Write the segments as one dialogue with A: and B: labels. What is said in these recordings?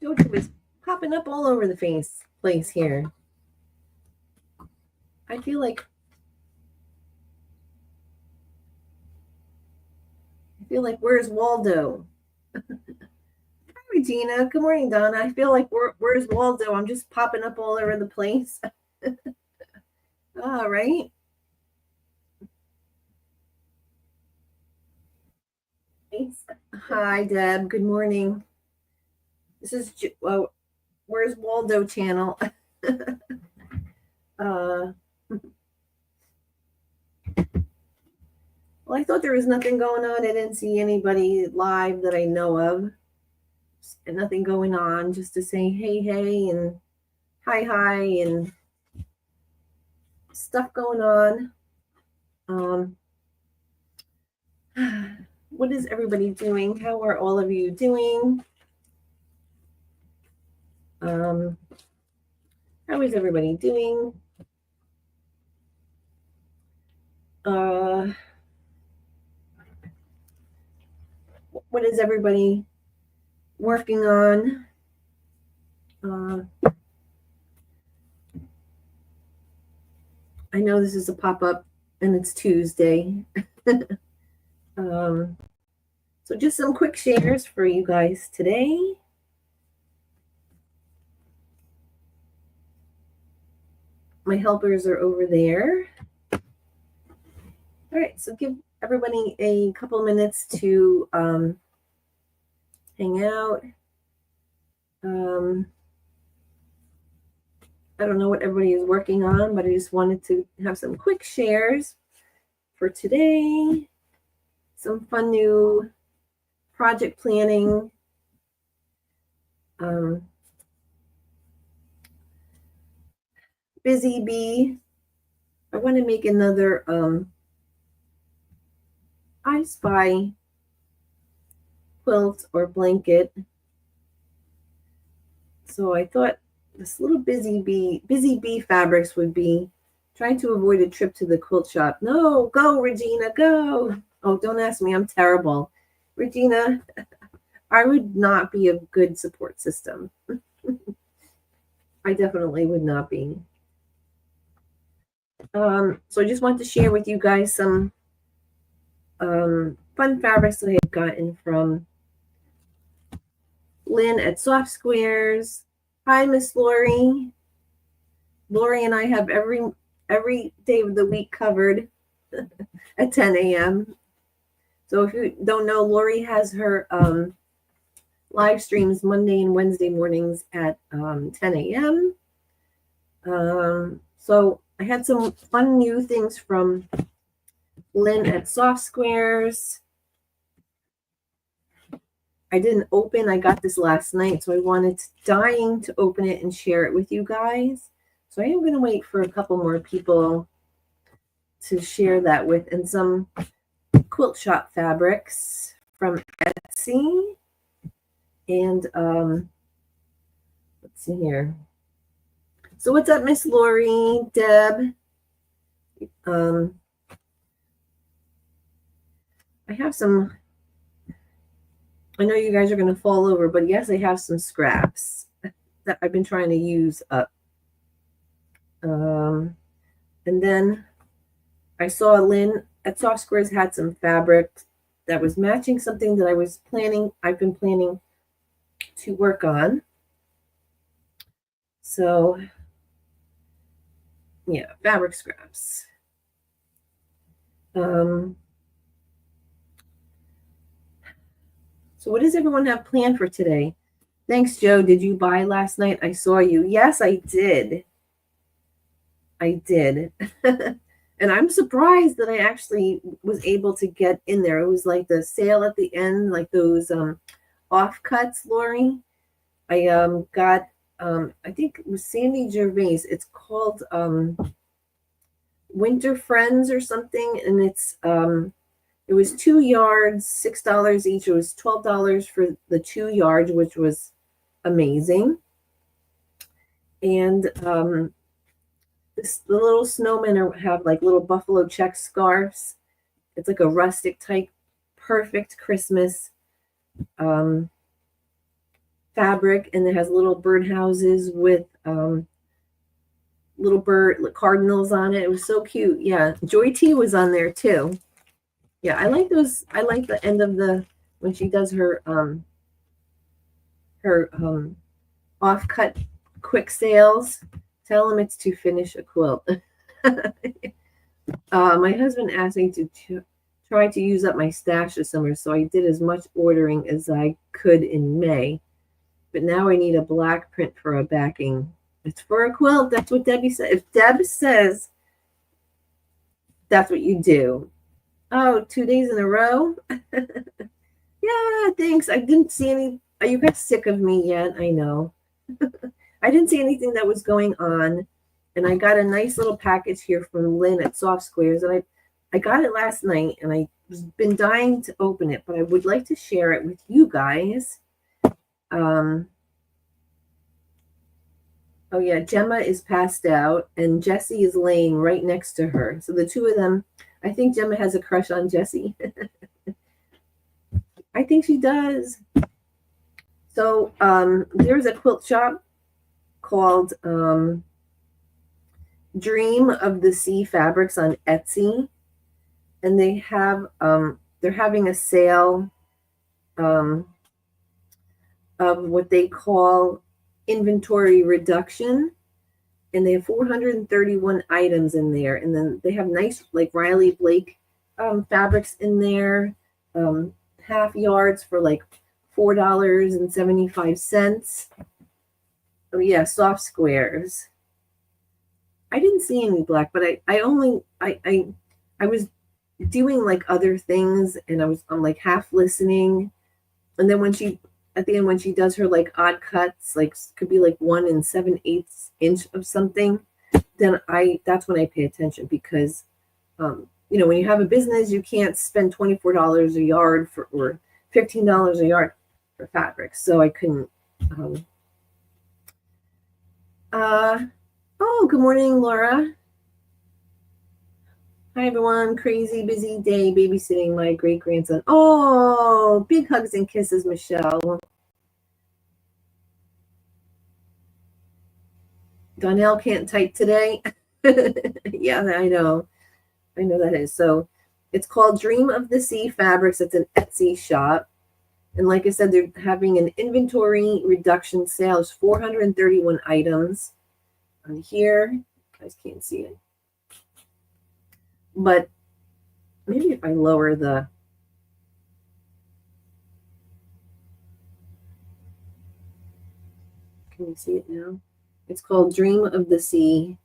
A: Jojo is popping up all over the place here. I feel like where's Waldo? Hi, Regina. Good morning, Donna. I feel like where's Waldo? I'm just popping up all over the place. All right. Hi, Deb. Good morning. This is where's Waldo channel. Well, I thought there was nothing going on. I didn't see anybody live that I know of. And nothing going on, just to say hey and hi and stuff going on. What is everybody doing? How are all of you doing? How is everybody doing? What is everybody working on? I know this is a pop-up and it's Tuesday. So just some quick shares for you guys today. My helpers are over there. All right, so give everybody a couple minutes to hang out. I don't know what everybody is working on, but I just wanted to have some quick shares for today. Some fun new project planning. Busy bee. I want to make another I Spy quilt or blanket. So I thought this little busy bee fabrics would be trying to avoid a trip to the quilt shop. No, go, Regina, go. Oh, don't ask me. I'm terrible. Regina, I would not be a good support system. I definitely would not be. So I just want to share with you guys some fun fabrics that I've gotten from Lynn at Soft Squares. Hi, Miss Lori. Lori and I have every day of the week covered at 10 a.m. So if you don't know, Lori has her live streams Monday and Wednesday mornings at 10 a.m. So I had some fun new things from Lynn at Soft Squares. I didn't open. I got this last night, so I wanted dying to open it and share it with you guys. So I am going to wait for a couple more people to share that with, and some quilt shop fabrics from Etsy. And let's see here. So what's up, Miss Lori, Deb? I have some, I know you guys are going to fall over, but yes, I have some scraps that I've been trying to use up. And then I saw Lynn at Soft Squares had some fabric that was matching something that I've been planning to work on. So yeah, fabric scraps. So what does everyone have planned for today? Thanks, Joe. Did you buy last night? I saw you. Yes, I did. I did. And I'm surprised that I actually was able to get in there. It was like the sale at the end, like those offcuts, Lori. I got I think it was Sandy Gervais. It's called Winter Friends or something, and it was 2 yards, $6 each. It was $12 for the 2 yards, which was amazing. And the little snowmen have like little buffalo check scarves. It's like a rustic type, perfect Christmas fabric, and it has little birdhouses with little bird cardinals on it. It was so cute. Yeah, Joy T was on there too. Yeah, I like those. I like the end of the when she does her off-cut quick sales. Tell them it's to finish a quilt. My husband asked me to try to use up my stash this summer, so I did as much ordering as I could in May. But now I need a black print for a backing. It's for a quilt. That's what Debbie said. If Deb says that's what you do. Oh, 2 days in a row? Yeah, thanks. I didn't see any. You got sick of me yet. I know. I didn't see anything that was going on. And I got a nice little package here from Lynn at Soft Squares. And I got it last night, and I've been dying to open it, but I would like to share it with you guys. Oh yeah, Gemma is passed out, and Jessie is laying right next to her. So the two of them, I think Gemma has a crush on Jessie. I think she does. So there's a quilt shop called Dream of the Sea Fabrics on Etsy, and they have they're having a sale of what they call inventory reduction, and they have 431 items in there, and then they have nice like Riley Blake fabrics in there, half yards for like $4.75. Oh yeah, soft squares. I didn't see any black, but I was doing like other things, and I'm like half listening, and then at the end when she does her like odd cuts, like could be like 1 7/8 inch of something, then that's when I pay attention, because when you have a business, you can't spend $24 a yard or $15 a yard for fabric. So I couldn't. Oh, good morning, Laura. Hi, everyone. Crazy busy day babysitting my great grandson. Oh, big hugs and kisses, Michelle. Donnell can't type today. Yeah, I know. I know that is. So it's called Dream of the Sea Fabrics. It's an Etsy shop. And like I said, they're having an inventory reduction sale. It's 431 items on here. You guys can't see it. But maybe if I lower the... Can you see it now? It's called Dream of the Sea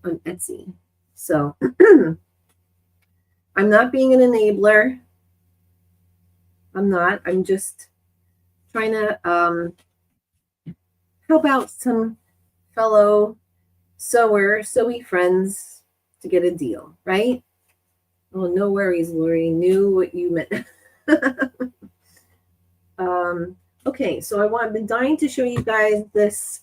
A: on Etsy. So I'm not being an enabler. I'm not. I'm just trying to help out some fellow sewy friends to get a deal, right? Oh, no worries, Lori. Knew what you meant. Okay, so I've been dying to show you guys this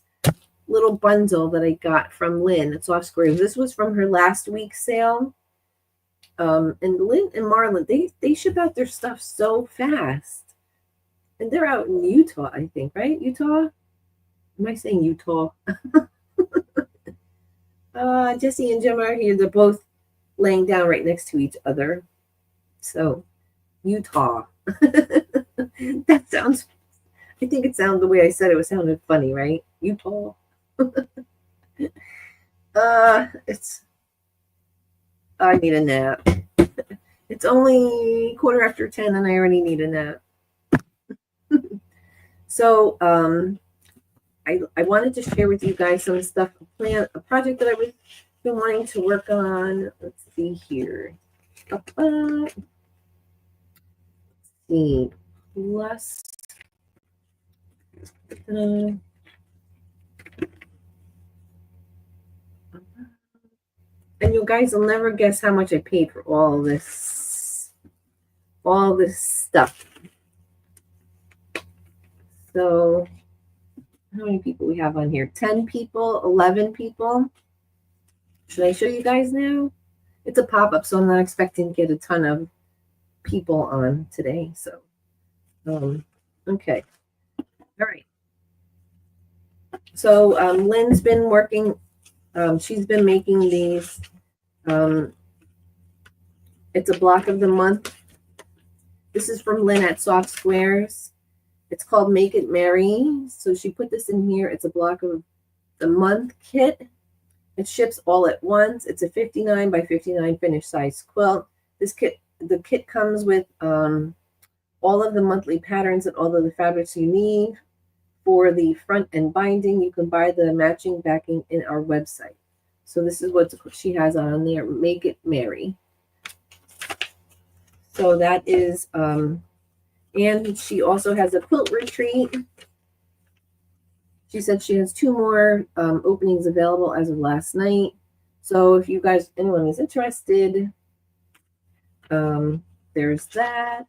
A: little bundle that I got from Lynn at Soft Square. This was from her last week's sale. And Lynn and Marlon, they ship out their stuff so fast. And they're out in Utah, I think, right? Utah? Am I saying Utah? Jessie and Gemma are here. They're both laying down right next to each other. So, Utah. That sounds... I think it sounded the way I said it sounded funny, right? Utah. I need a nap. It's only 10:15 and I already need a nap. So I wanted to share with you guys some stuff, a project that I've been wanting to work on. Let's see here. Let's see. Plus And you guys will never guess how much I paid for all this stuff. So how many people we have on here? 10 people, 11 people. Should I show you guys now? It's a pop-up, so I'm not expecting to get a ton of people on today. So, okay. All right. So Lynn's been working. She's been making these. It's a block of the month. This is from Lynn at Soft Squares. It's called Make It Merry. So she put this in here. It's a block of the month kit. It ships all at once. It's a 59 by 59 finished size quilt. This kit, the kit comes with all of the monthly patterns and all of the fabrics you need. For the front and binding, you can buy the matching backing in our website. So this is what she has on there. Make It Merry. So that is, and she also has a quilt retreat. She said she has 2 more openings available as of last night. So if you guys, anyone is interested, there's that.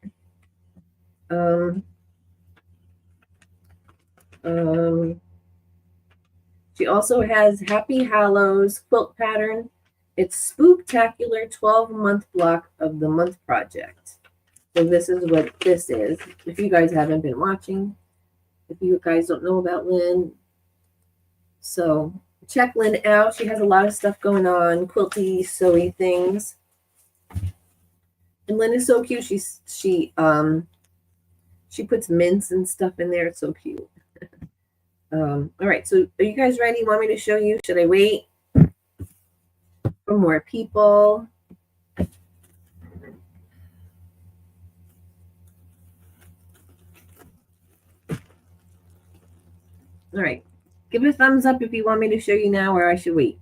A: She also has Happy Hallows quilt pattern. It's spooktacular 12-month block of the month project. So this is what this is. If you guys haven't been watching, if you guys don't know about Lynn, so check Lynn out. She has a lot of stuff going on, quilty, sewy things. And Lynn is so cute. She puts mints and stuff in there. It's so cute. All right, so are you guys ready? Want me to show you? Should I wait for more people? All right, give it a thumbs up if you want me to show you now, or I should wait.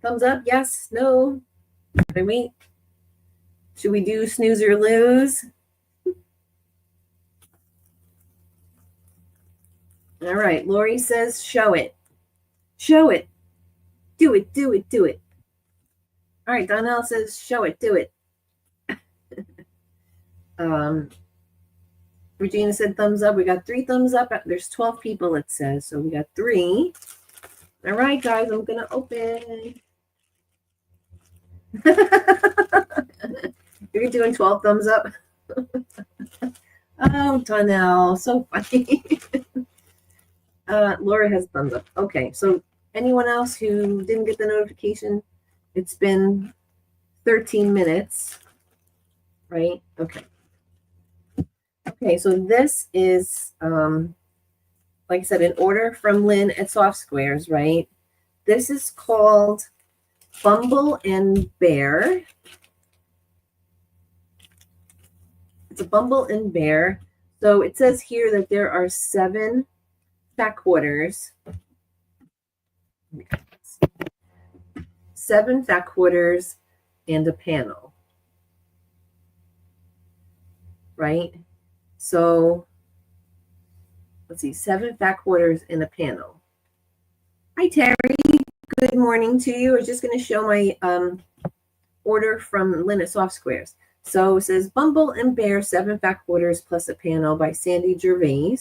A: Thumbs up, yes, no. Should I wait? Should we do snooze or lose? All right, Lori says show it. Show it. Do it, do it, do it. All right, Donnell says show it, do it. Regina said thumbs up. We got 3 thumbs up. There's 12 people, it says. So we got 3. All right, guys, I'm going to open. You're doing 12 thumbs up. Oh, Donnell, so funny. Laura has thumbs up. Okay, so anyone else who didn't get the notification, it's been 13 minutes, right? Okay. Okay, so this is, like I said, an order from Lynn at Soft Squares, right? This is called Bumble and Bear. It's a Bumble and Bear. So it says here that there are 7 fat quarters. 7 fat quarters and a panel. Right? So let's see, 7 fat quarters and a panel. Hi, Terry. Good morning to you. I was just going to show my order from Lynn at Soft Squares. So it says Bumble and Bear 7 fat quarters plus a panel by Sandy Gervais.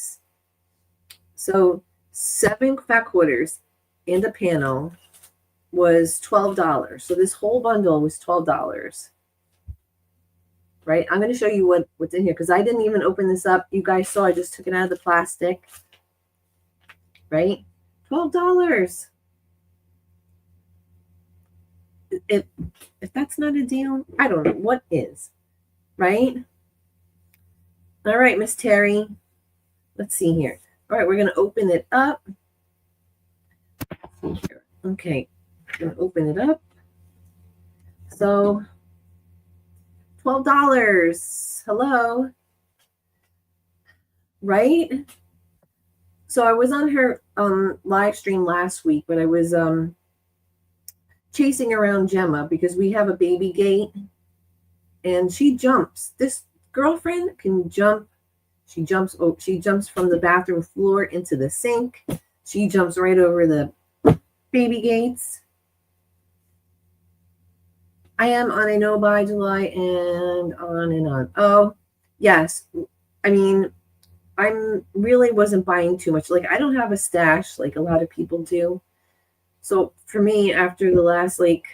A: So 7 fat quarters and a panel was $12. So this whole bundle was $12. Right? I'm going to show you what's in here because I didn't even open this up. You guys saw I just took it out of the plastic. Right? $12. If that's not a deal, I don't know what is. Right? All right, Miss Terry. Let's see here. All right, we're going to open it up. Okay, I'm going to open it up. So $12. Hello. Right? So I was on her live stream last week, but I was chasing around Gemma because we have a baby gate and she jumps. This girlfriend can jump. She jumps from the bathroom floor into the sink. She jumps right over the baby gates. I am on a no buy July and on and on. Oh, yes. I mean, I'm really wasn't buying too much. Like I don't have a stash like a lot of people do. So for me, after the last like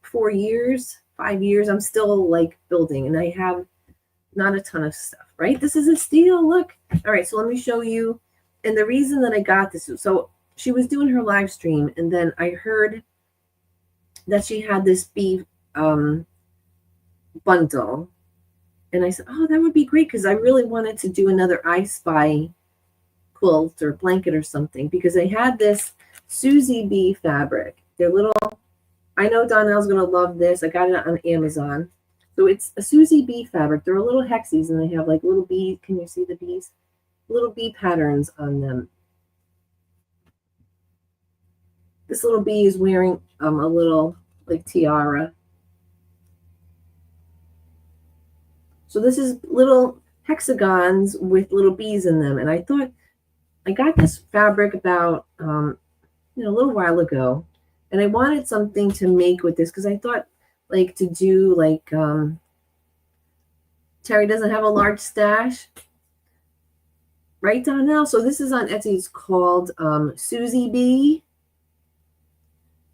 A: 5 years, I'm still like building and I have not a ton of stuff, right? This is a steal. Look. All right. So let me show you. And the reason that I got this, so she was doing her live stream and then I heard that she had this bee bundle. And I said, oh, that would be great because I really wanted to do another I Spy quilt or blanket or something because I had this Susie Bee fabric. They're little, I know Donnell's going to love this. I got it on Amazon. So it's a Susie Bee fabric. They're little hexies and they have like little bee. Can you see the bees? Little bee patterns on them. This little bee is wearing a little like tiara. So this is little hexagons with little bees in them. And I thought I got this fabric about a little while ago. And I wanted something to make with this because I thought like to do like Terry doesn't have a large stash. Right, Donnell? So this is on Etsy. It's called Susie Bee.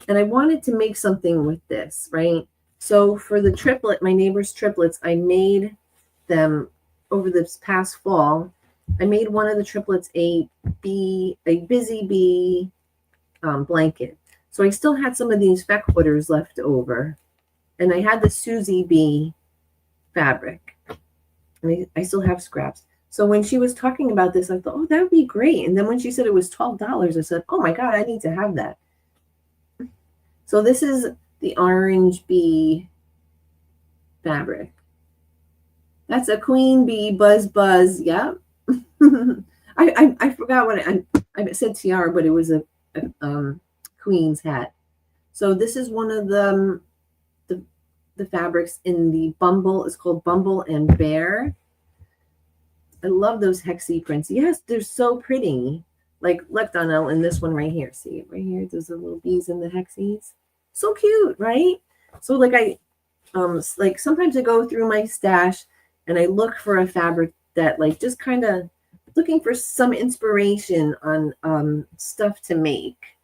A: And I wanted to make something with this, right? So for the triplet, my neighbor's triplets, I made them over this past fall. I made one of the triplets a busy bee blanket. So I still had some of these feck quarters left over. And I had the Susie Bee fabric. And I still have scraps. So when she was talking about this, I thought, oh, that would be great. And then when she said it was $12, I said, oh my God, I need to have that. So this is the orange bee fabric. That's a queen bee, buzz, buzz. Yeah. I forgot what I said tiara, but it was a queen's hat. So this is one of the fabrics in the Bumble. It's called Bumble and Bear. I love those hexy prints. Yes, they're so pretty. Like look, Donnell, in this one right here. See it right here? There's the little bees in the hexies. So cute, right? So like I like sometimes I go through my stash and I look for a fabric that like just kind of looking for some inspiration on stuff to make.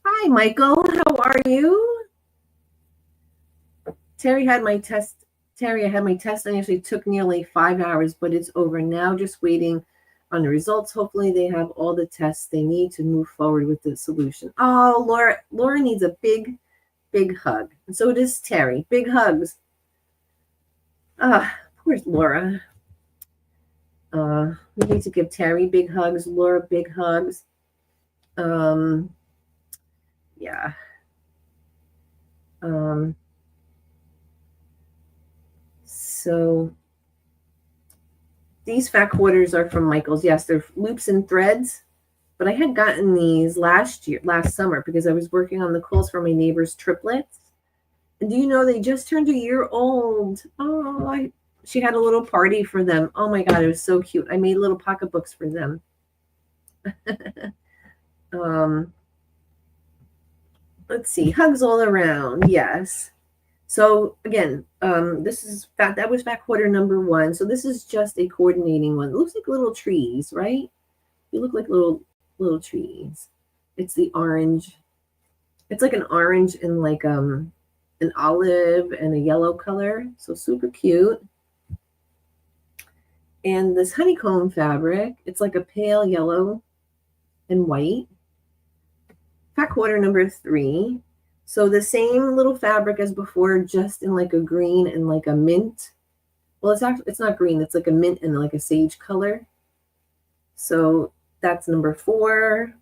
A: Hi, Michael. How are you? Terry, I had my test. I actually took nearly 5 hours, but it's over now. Just waiting on the results. Hopefully they have all the tests they need to move forward with the solution. Oh, Laura needs a big, big hug. And so does Terry. Big hugs. Poor Laura. We need to give Terry big hugs, Laura big hugs. Yeah. So these fat quarters are from Michael's. Yes, they're loops and threads, but I had gotten these last summer because I was working on the quilts for my neighbor's triplets. And do you know they just turned a year old? Oh, she had a little party for them. Oh my God, it was so cute. I made little pocketbooks for them. Let's see, hugs all around. Yes. So again, that was fat quarter number 1. So this is just a coordinating one. It looks like little trees, right? They look like little trees. It's the orange. It's like an orange and like an olive and a yellow color. So super cute. And this honeycomb fabric, it's like a pale yellow and white. Fat quarter number 3. So the same little fabric as before, just in like a green and like a mint. Well, it's not green. It's like a mint and like a sage color. So that's number 4.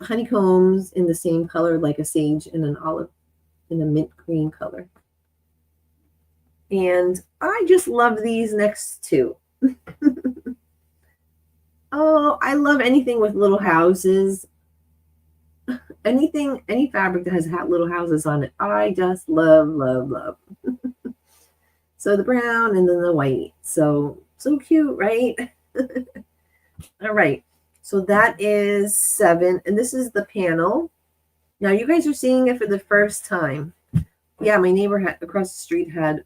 A: Honeycombs in the same color, like a sage and an olive in a mint green color. And I just love these next two. Oh, I love anything with little houses. Anything, any fabric that has little houses on it. I just love, love, love. So the brown and then the white. So cute, right? All right. So that is 7. And this is the panel. Now you guys are seeing it for the first time. Yeah, my neighbor across the street had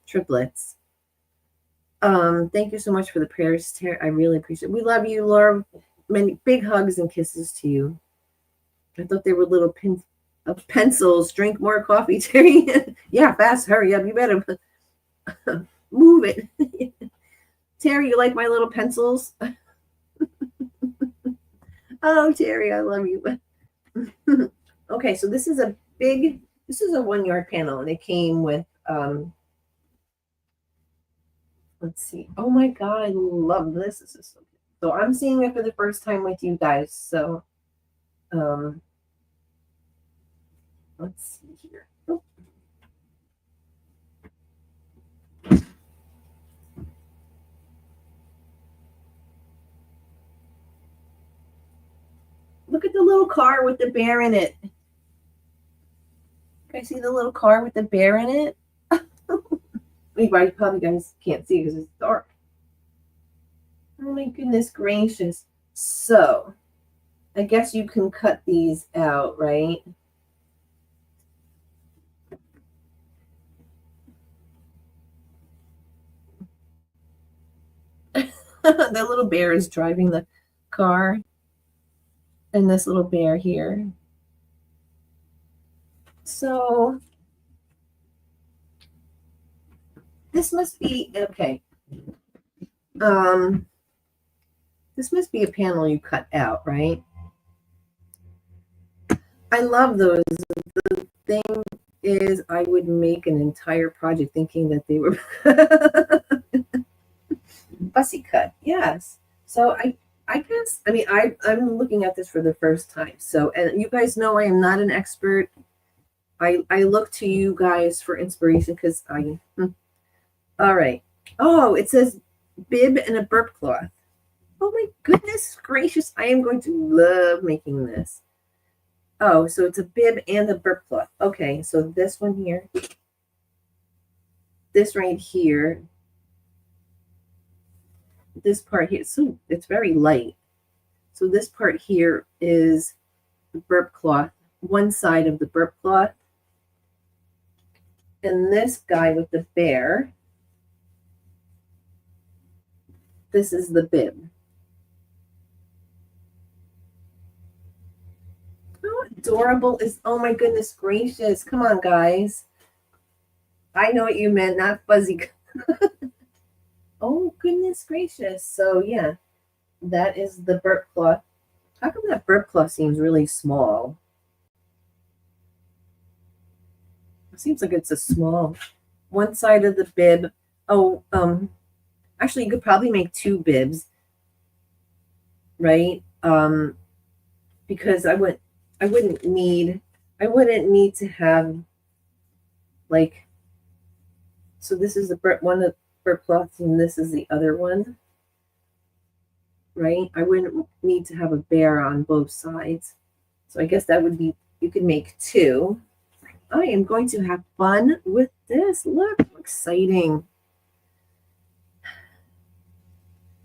A: triplets. Thank you so much for the prayers, Terry. I really appreciate it. We love you, Laura. Many big hugs and kisses to you. I thought they were little pencils. Drink more coffee, Terry. Yeah, fast, hurry up. You better move it. Terry, you like my little pencils? Oh, Terry, I love you. Okay, so this is a 1-yard panel, and it came with let's see. Oh my god, I love this. This is so good. So I'm seeing it for the first time with you guys. So let's see here. Oh. Look at the little car with the bear in it. Can I see the little car with the bear in it? Wait, you probably guys can't see because it's dark. Oh my goodness gracious. So I guess you can cut these out, right? The little bear is driving the car. And this little bear here. So this must be okay. This must be a panel you cut out, right? I love those. The thing is, I would make an entire project thinking that they were fussy cut. Yes. So I guess, I mean, I'm looking at this for the first time. So, and you guys know I am not an expert. I look to you guys for inspiration because all right. Oh, it says bib and a burp cloth. Oh my goodness gracious. I am going to love making this. Oh, so it's a bib and a burp cloth. Okay, so this one here. This right here. This part here. So it's very light. So this part here is the burp cloth. One side of the burp cloth. And this guy with the bear. This is the bib. How adorable is, oh my goodness gracious. Come on, guys. I know what you meant, not fuzzy. Oh, goodness gracious. So, yeah, that is the burp cloth. How come that burp cloth seems really small? It seems like it's a small one side of the bib. Oh, actually, you could probably make 2 bibs, right? Because I wouldn't need to have like, so this is the one of burp cloths and this is the other one, right? I wouldn't need to have a bear on both sides. So I guess that would be, you could make 2. I am going to have fun with this. Look, how exciting.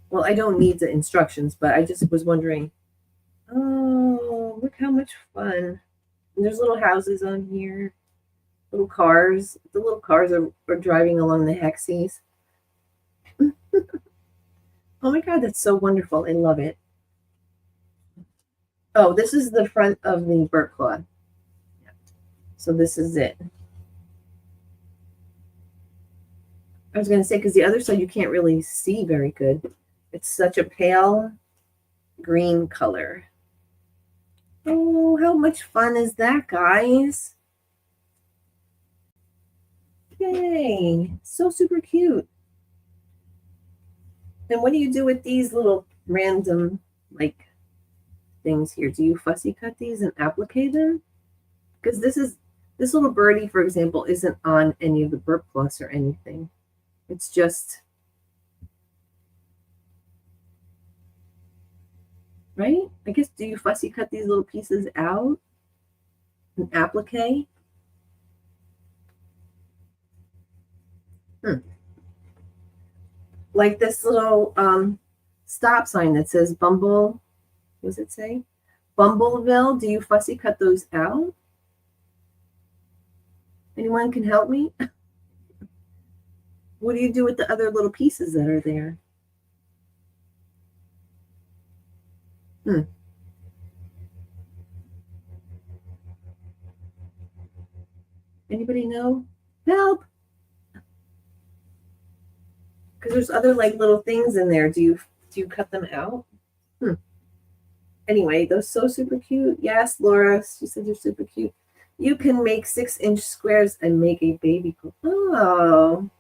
A: Well, I don't need the instructions, but I just was wondering. Oh, look how much fun. And there's little houses on here. Little cars. The little cars are driving along the hexes. Oh my god, that's so wonderful. I love it. Oh, this is the front of the burp cloth. So this is it. I was going to say, because the other side you can't really see very good. It's such a pale green color. Oh, how much fun is that, guys? Yay. So super cute. And what do you do with these little random, like, things here? Do you fussy cut these and applique them? Because this little birdie, for example, isn't on any of the burp cloths or anything. It's just, right? I guess, do you fussy cut these little pieces out and applique? Like this little stop sign that says Bumble, what does it say? Bumbleville. Do you fussy cut those out? Anyone can help me? What do you do with the other little pieces that are there? Anybody know? Help! Because there's other like little things in there. Do you cut them out? Anyway, those so super cute. Yes, Laura, she said you're super cute. You can make 6-inch squares and make a baby quilt. Oh,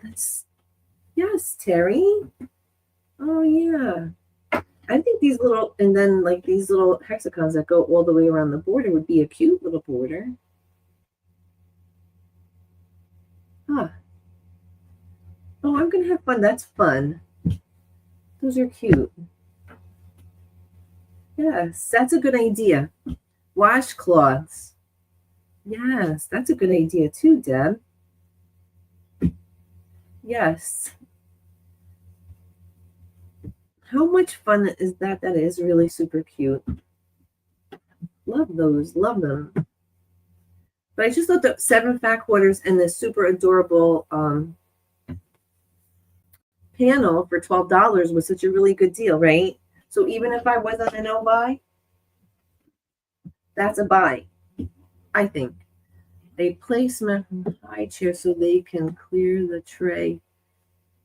A: that's, yes, Terry. Oh yeah. I think these little, and then like these little hexagons that go all the way around the border would be a cute little border. Huh. Oh, I'm gonna have fun. That's fun. Those are cute. Yes, that's a good idea. Washcloths. Yes, that's a good idea too, Deb. Yes. How much fun is that? That is really super cute. Love those. Love them. But I just thought the 7 fat quarters and the super adorable panel for $12 was such a really good deal, right? So even if I wasn't a no buy, that's a buy, I think. A placement high chair so they can clear the tray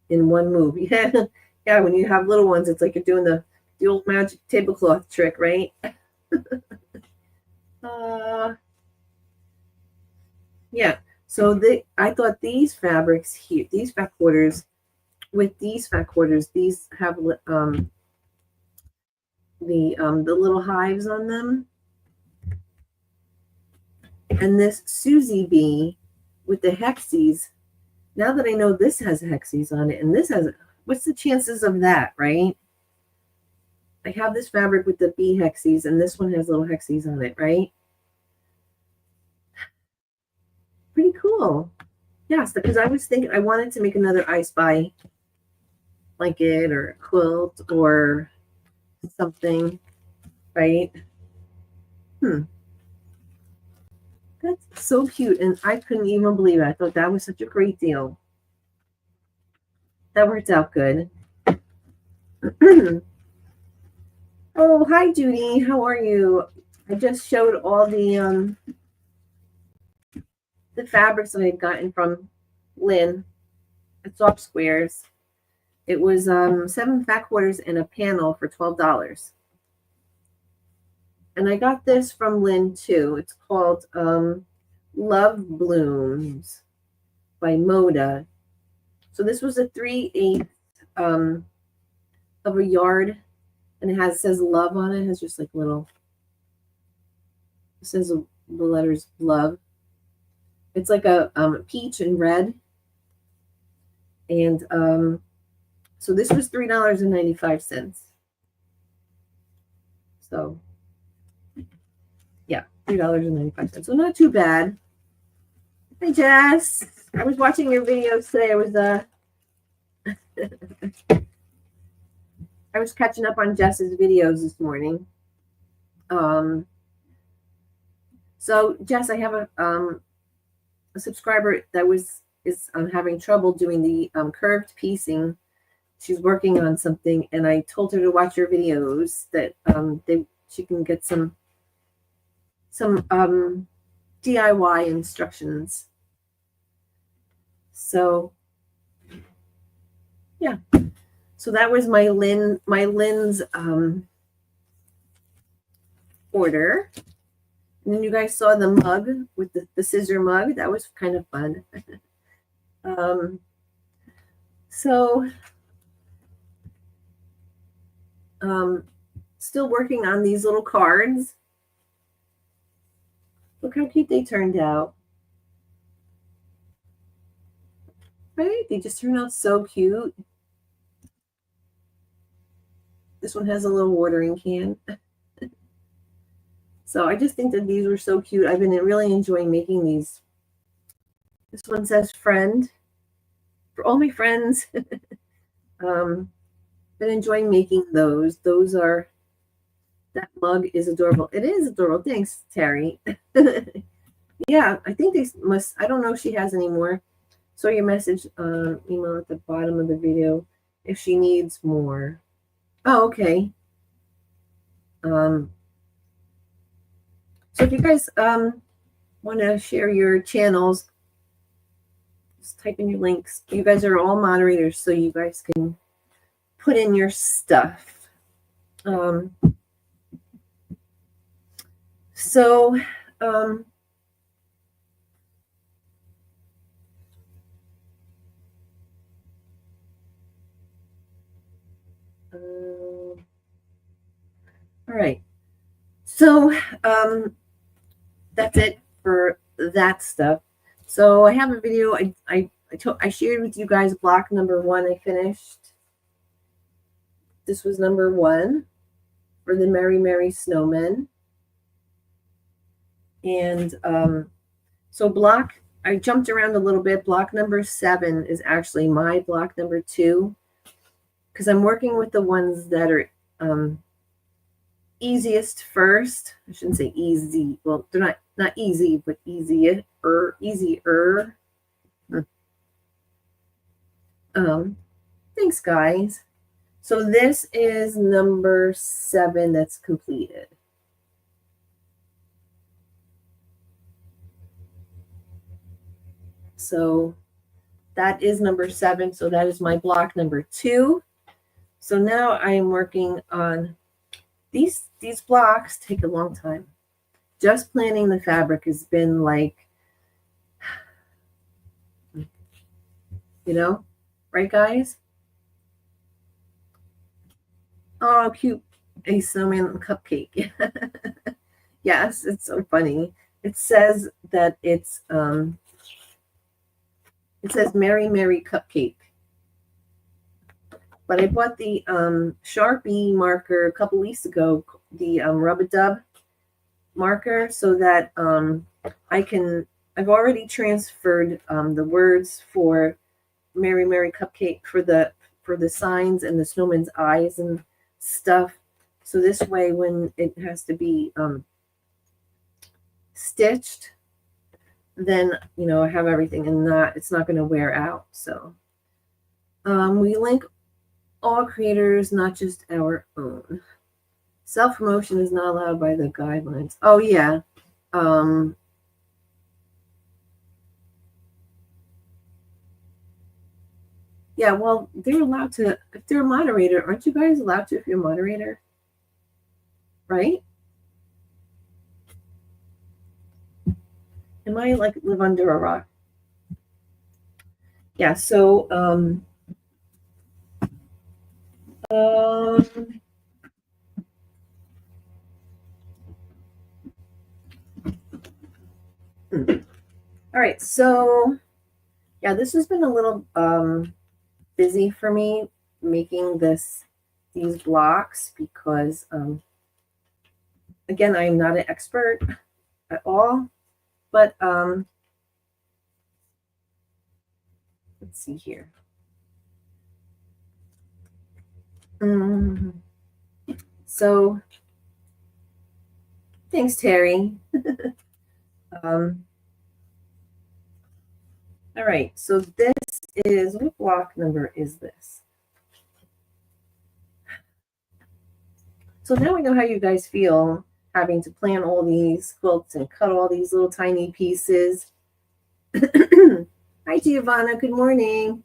A: in one move. Yeah, yeah. When you have little ones, it's like you're doing the old magic tablecloth trick, right? Yeah. So I thought these fabrics here, these fat quarters, with these fat quarters, these have the little hives on them, and this Susie bee with the hexies. Now that I know this has hexies on it, and this has, what's the chances of that, right? I have this fabric with the bee hexies, and this one has little hexies on it, right? Pretty cool. Yes, because I was thinking I wanted to make another I Spy blanket or quilt or something, right? That's so cute, and I couldn't even believe it. I thought that was such a great deal. That worked out good. Oh, hi, Judy. How are you? I just showed all the fabrics that I had gotten from Lynn at Soft Squares. It was 7 fat quarters and a panel for $12. And I got this from Lynn too. It's called Love Blooms by Moda. So this was a 3/8 of a yard, and it says love on it. It has just like little, it says the letters love. It's like a peach and red. And so this was $3.95. So yeah, $3.95. So not too bad. Hi, Jess. I was watching your videos today. I was catching up on Jess's videos this morning. So Jess, I have a subscriber that is having trouble doing the curved piecing. She's working on something, and I told her to watch your videos that she can get some DIY instructions. So yeah, so that was my Lynn's order. And then you guys saw the mug with the scissor mug. That was kind of fun. So still working on these little cards. Look how cute they turned out. Right? They just turned out so cute. This one has a little watering can. So I just think that these were so cute. I've been really enjoying making these. This one says friend for all my friends. Been enjoying making those. Those are, that mug is adorable. It is adorable. Thanks, Terry. Yeah, I think they must, I don't know if she has any more. So your message email at the bottom of the video if she needs more. Oh, okay. So if you guys want to share your channels, just type in your links. You guys are all moderators, so you guys can put in your stuff. All right. So that's it for that stuff. So I have a video. I shared with you guys block number 1. I finished. This was number 1 for the Merry Merry Snowmen. And so block, I jumped around a little bit. Block number 7 is actually my block number 2, because I'm working with the ones that are easiest first. I shouldn't say easy. Well, they're not easy, but easier. Thanks, guys. So this is number 7 that's completed. So that is number 7. So that is my block number 2. So now I am working on these blocks. Take a long time. Just planning the fabric has been like, right, guys? Oh, cute. A snowman cupcake. Yes, it's so funny. It says that it says Merry Merry Cupcake. But I bought the Sharpie marker a couple weeks ago, the Rub-a-Dub marker, so that I've already transferred the words for Merry Merry Cupcake for the signs and the snowman's eyes and stuff. So this way, when it has to be stitched, then I have everything, and it's not going to wear out. So we link all creators, not just our own. Self-promotion is not allowed by the guidelines. Oh yeah. Yeah, well, they're allowed to, if they're a moderator. Aren't you guys allowed to if you're a moderator? Right? Am I like live under a rock? Yeah, so all right, so yeah, this has been a little busy for me making these blocks, because again, I'm not an expert at all, but let's see here. So thanks, Terry. All right, so this is, what block number is this? So now we know how you guys feel having to plan all these quilts and cut all these little tiny pieces. Hi, Giovanna. Good morning.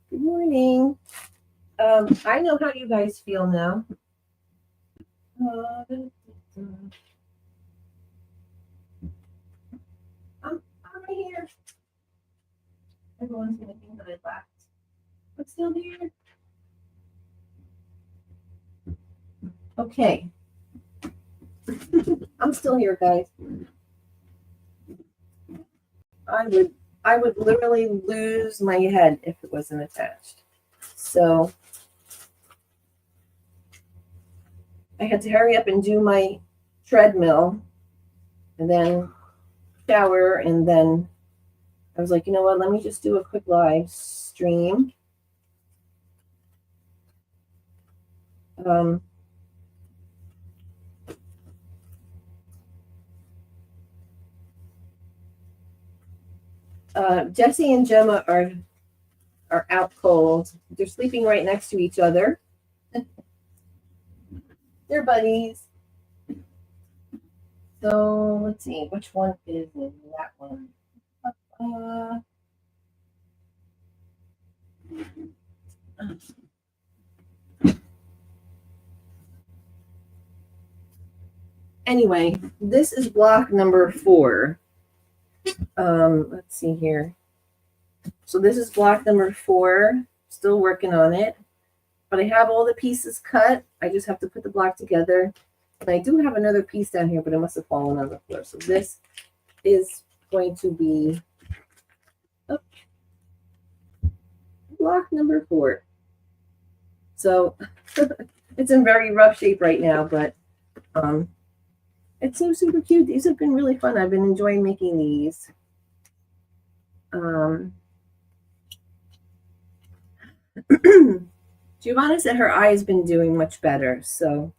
A: Good morning. I know how you guys feel now. I'm right here. Everyone's gonna think that I left, but still here. Okay. I'm still here, guys. I would literally lose my head if it wasn't attached. So I had to hurry up and do my treadmill and then shower, and then I was like, you know what, let me just do a quick live stream. Jessie and Gemma are out cold. They're sleeping right next to each other. They're buddies. So let's see, which one is in that one? Anyway, this is block number 4. Let's see here. So this is block number 4. Still working on it, but I have all the pieces cut. I just have to put the block together. And I do have another piece down here, but it must have fallen on the floor. So this is going to be block number 4. So it's in very rough shape right now, but it's so super cute. These have been really fun. I've been enjoying making these. Giovanna said her eye has been doing much better, so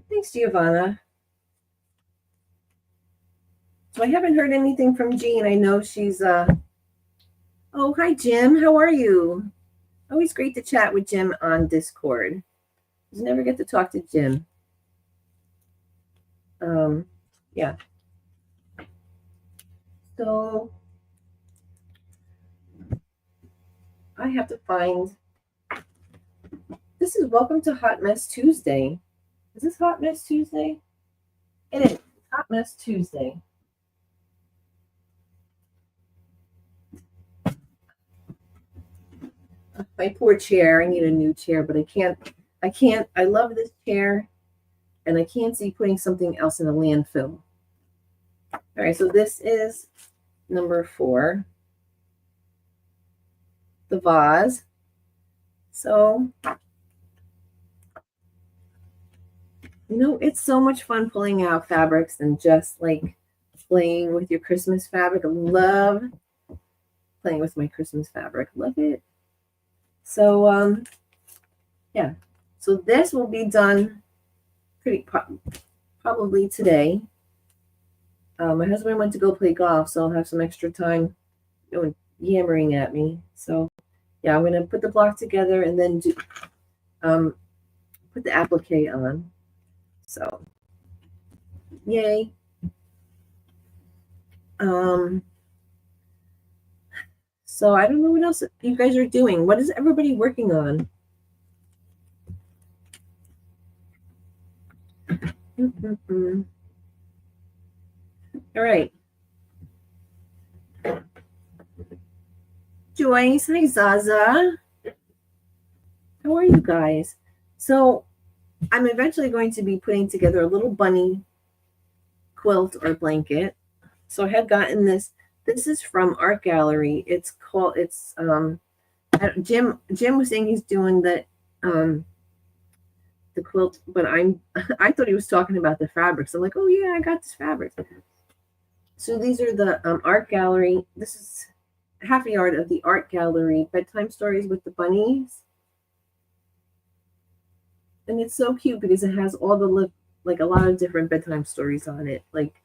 A: thanks, Giovanna. So I haven't heard anything from Jean. I know she's oh, hi Jim, how are you? Always great to chat with Jim on Discord. You never get to talk to Jim. Yeah. So I have to find, this is Welcome to Hot Mess Tuesday. Is this Hot Mess Tuesday? It is Hot Mess Tuesday. My poor chair. I need a new chair, but I can't. I love this chair, and I can't see putting something else in a landfill. All right, so this is number 4, the vase. So, you know, it's so much fun pulling out fabrics and just like playing with your Christmas fabric. I love playing with my Christmas fabric. Love it. So, yeah. So this will be done probably today. My husband went to go play golf, so I'll have some extra time, yammering at me. So, yeah, I'm gonna put the block together and then do put the applique on. So, yay. So I don't know what else you guys are doing. What is everybody working on? All right. Joyce, hi Zaza. How are you guys? So I'm eventually going to be putting together a little bunny quilt or blanket. So I had gotten this. This is from Art Gallery. It's called, Jim was saying he's doing the quilt, but I thought he was talking about the fabrics. I'm like, oh yeah, I got this fabric. So these are the Art Gallery. This is half a yard of the Art Gallery bedtime stories with the bunnies. And it's so cute because it has all the like a lot of different bedtime stories on it. Like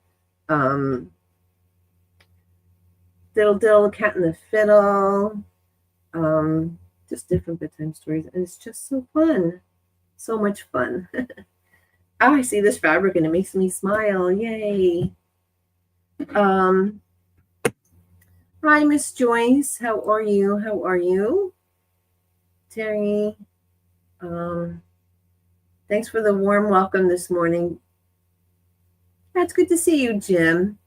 A: Diddle Diddle, Cat in the Fiddle, just different bedtime stories. And it's just so fun. So much fun. Oh, I see this fabric and it makes me smile. Yay. Hi, Miss Joyce. How are you? How are you? Terry. Thanks for the warm welcome this morning. That's good to see you, Jim.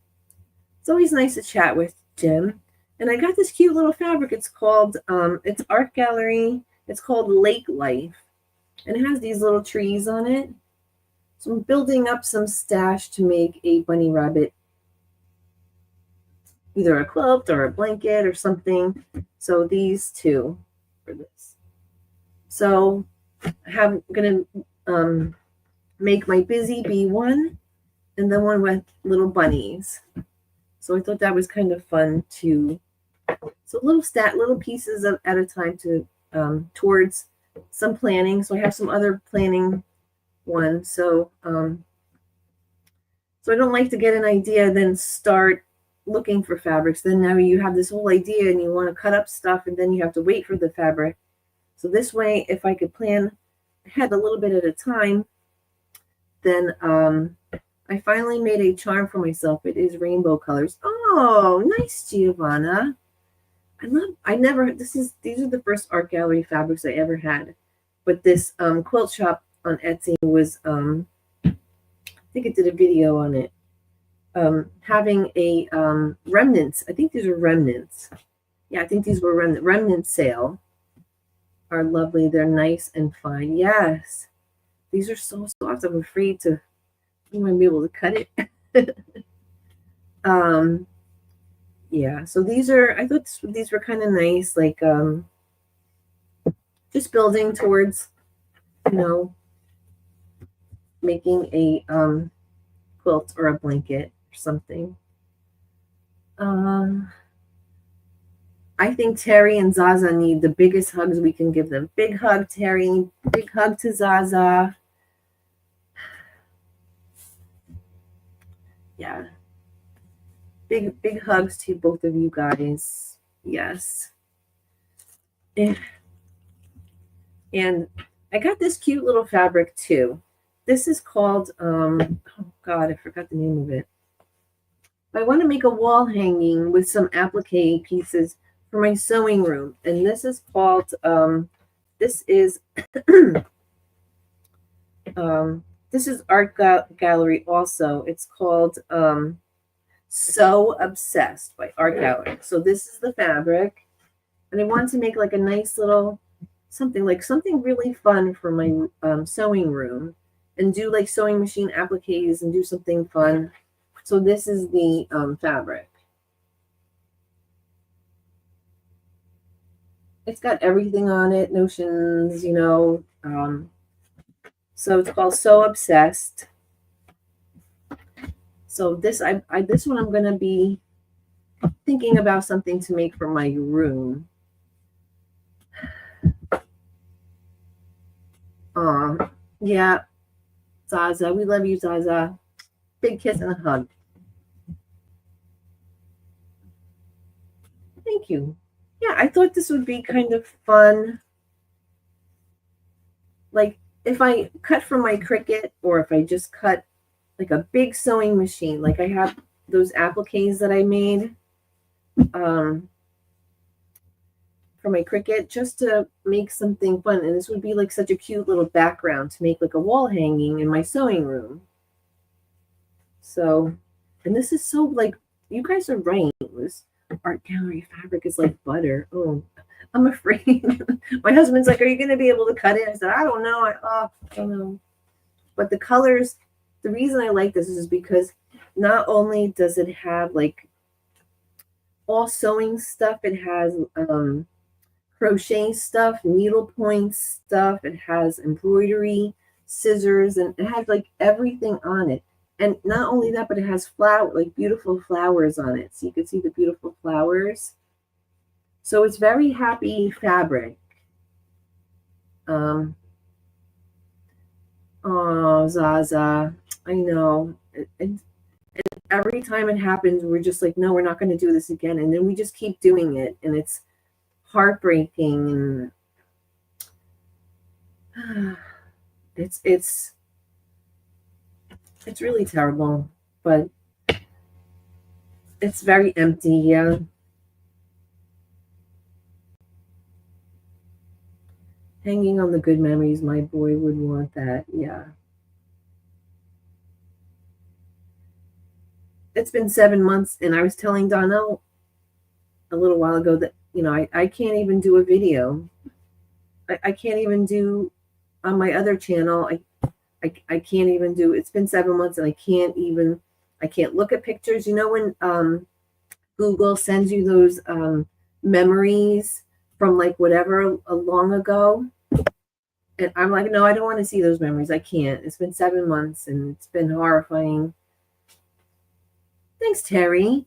A: It's always nice to chat with Jim. And I got this cute little fabric. It's called, it's Art Gallery. It's called Lake Life. And it has these little trees on it. So I'm building up some stash to make a bunny rabbit, either a quilt or a blanket or something. So these two for this. So I'm going to make my busy bee one and then one with little bunnies. So I thought that was kind of fun too. So little pieces at a time to towards some planning. So I have some other planning ones. So so I don't like to get an idea, then start looking for fabrics. Then now you have this whole idea and you want to cut up stuff and then you have to wait for the fabric. So this way, if I could plan ahead a little bit at a time, then I finally made a charm for myself. It is rainbow colors. Oh, nice, Giovanna. These are the first art gallery fabrics I ever had. But this quilt shop on Etsy was, I think it did a video on it, having a remnants. I think these are remnants. Yeah, I think these were remnant sale. Are lovely. They're nice and fine. Yes. These are so soft. I'm afraid to, you might be able to cut it. Yeah, so these are, I thought these were kind of nice, like just building towards, making a quilt or a blanket or something. I think Terry and Zaza need the biggest hugs we can give them. Big hug, Terry. Big hug to Zaza. Yeah. Big hugs to both of you guys. Yes. And I got this cute little fabric too. This is called, oh God, I forgot the name of it. I want to make a wall hanging with some applique pieces for my sewing room. And this is called, this is Art Gallery also. It's called So Obsessed by Art Gallery. So this is the fabric. And I wanted to make like a nice little something really fun for my sewing room and do like sewing machine appliques and do something fun. So this is the fabric. It's got everything on it, notions, so it's called So Obsessed. So this this one I'm gonna be thinking about something to make for my room. Yeah, Zaza, we love you, Zaza. Big kiss and a hug. Thank you. Yeah, I thought this would be kind of fun. Like if I cut from my Cricut or if I just cut like a big sewing machine, like I have those appliques that I made for my Cricut just to make something fun. And this would be like such a cute little background to make like a wall hanging in my sewing room. So, and this is so like, you guys are right. This art gallery fabric is like butter. Oh, I'm afraid. My husband's like, are you going to be able to cut it? I said, I don't know. I don't know. But the colors, the reason I like this is because not only does it have like all sewing stuff, it has crochet stuff, needle points stuff, it has embroidery, scissors, and it has like everything on it. And not only that, but it has beautiful flowers on it. So you can see the beautiful flowers. So it's very happy fabric. Oh, Zaza, I know. And every time it happens, we're just like, no, we're not going to do this again. And then we just keep doing it. And it's heartbreaking. And it's really terrible. But it's very empty, yeah. Hanging on the good memories, my boy would want that, yeah. It's been 7 months, and I was telling Donnell a little while ago that, I can't even do a video. I can't even do on my other channel. I can't even do, it's been 7 months and I can't look at pictures. When Google sends you those memories from like whatever long ago. And I'm like, no, I don't want to see those memories. I can't. It's been 7 months and it's been horrifying. Thanks, Terry.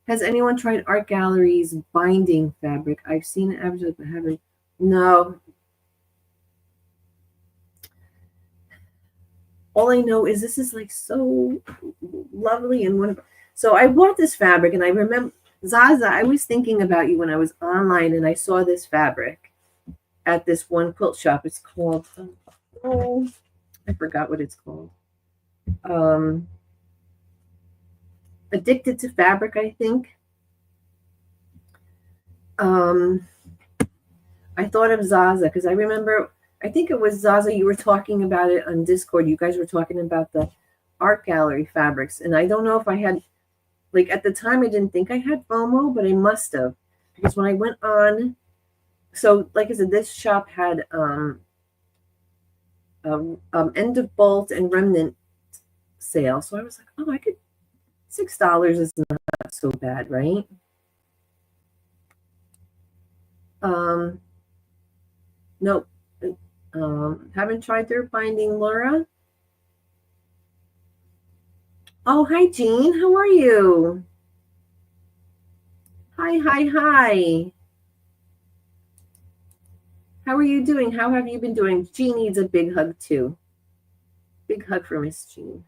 A: Has anyone tried Art Gallery's binding fabric? I've seen it advertised, but haven't. No. All I know is this is like so lovely and wonderful. So I bought this fabric, and I remember, Zaza, I was thinking about you when I was online, and I saw this fabric at this one quilt shop. It's called, oh, I forgot what it's called. Addicted to Fabric, I think. I thought of Zaza because I remember, I think it was Zaza, you were talking about it on Discord. You guys were talking about the art gallery fabrics. And I don't know if I had, like at the time, I didn't think I had FOMO, but I must have. Because when I went on, so like I said, this shop had end of bolt and remnant sale. So I was like, oh, I could, $6 is not so bad, right? Nope. Haven't tried their binding, Laura. Oh, hi, Jean. How are you? Hi, hi, hi. How are you doing? How have you been doing? Jean needs a big hug, too. Big hug for Miss Jean.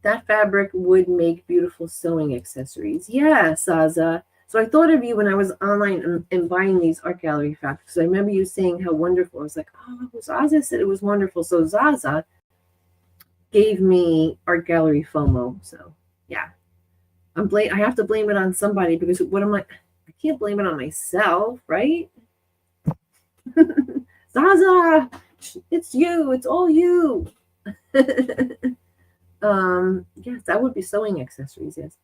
A: That fabric would make beautiful sewing accessories. Yeah, Saza. So I thought of you when I was online and buying these art gallery fabrics. I remember you saying how wonderful. I was like, oh, Zaza said it was wonderful. So Zaza gave me art gallery FOMO. So yeah, I have to blame it on somebody because what am I can't blame it on myself, right? Zaza, it's you. It's all you. Yes, that would be sewing accessories. Yes.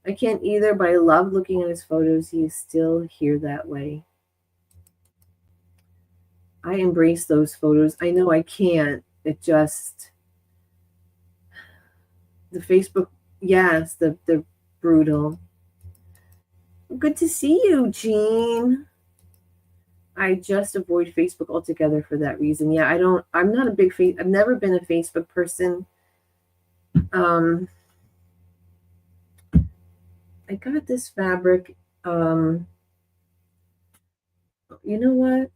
A: I can't either, but I love looking at his photos. He is still here that way. I embrace those photos. I know I can't. It just, the Facebook, yes, the brutal. Good to see you, Jean. I just avoid Facebook altogether for that reason. Yeah, I'm not a big I've never been a Facebook person. I got this fabric. You know what?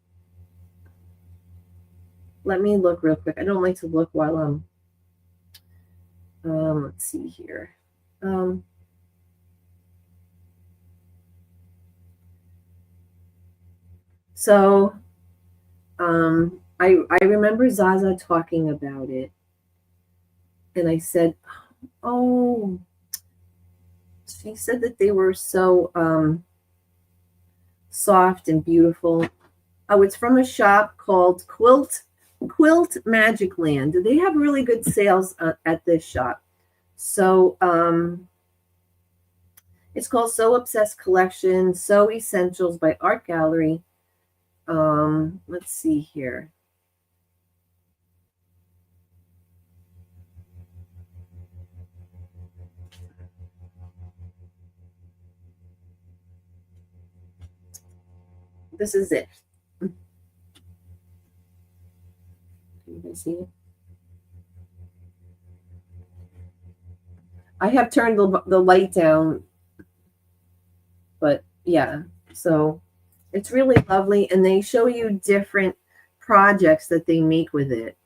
A: Let me look real quick. I don't like to look while I'm. Let's see here. I remember Zaza talking about it, and I said, "Oh." She said that they were so soft and beautiful. Oh, it's from a shop called Quilt Magic Land. They have really good sales at this shop. So it's called Sew Obsessed Collection, Sew Essentials by Art Gallery. Let's see here. This is it. Can you see it? I have turned the light down, but yeah, so it's really lovely, and they show you different projects that they make with it.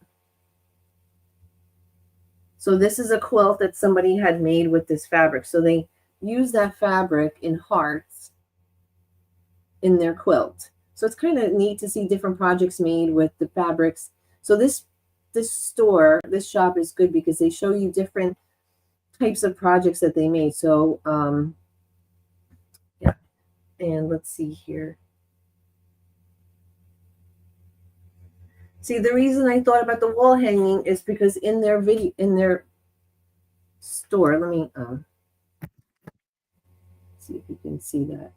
A: So this is a quilt that somebody had made with this fabric. So they use that fabric in hearts in their quilt. So it's kind of neat to see different projects made with the fabrics. So this shop is good because they show you different types of projects that they made. So yeah, and let's see here. See, the reason I thought about the wall hanging is because in their store, let me see if you can see that.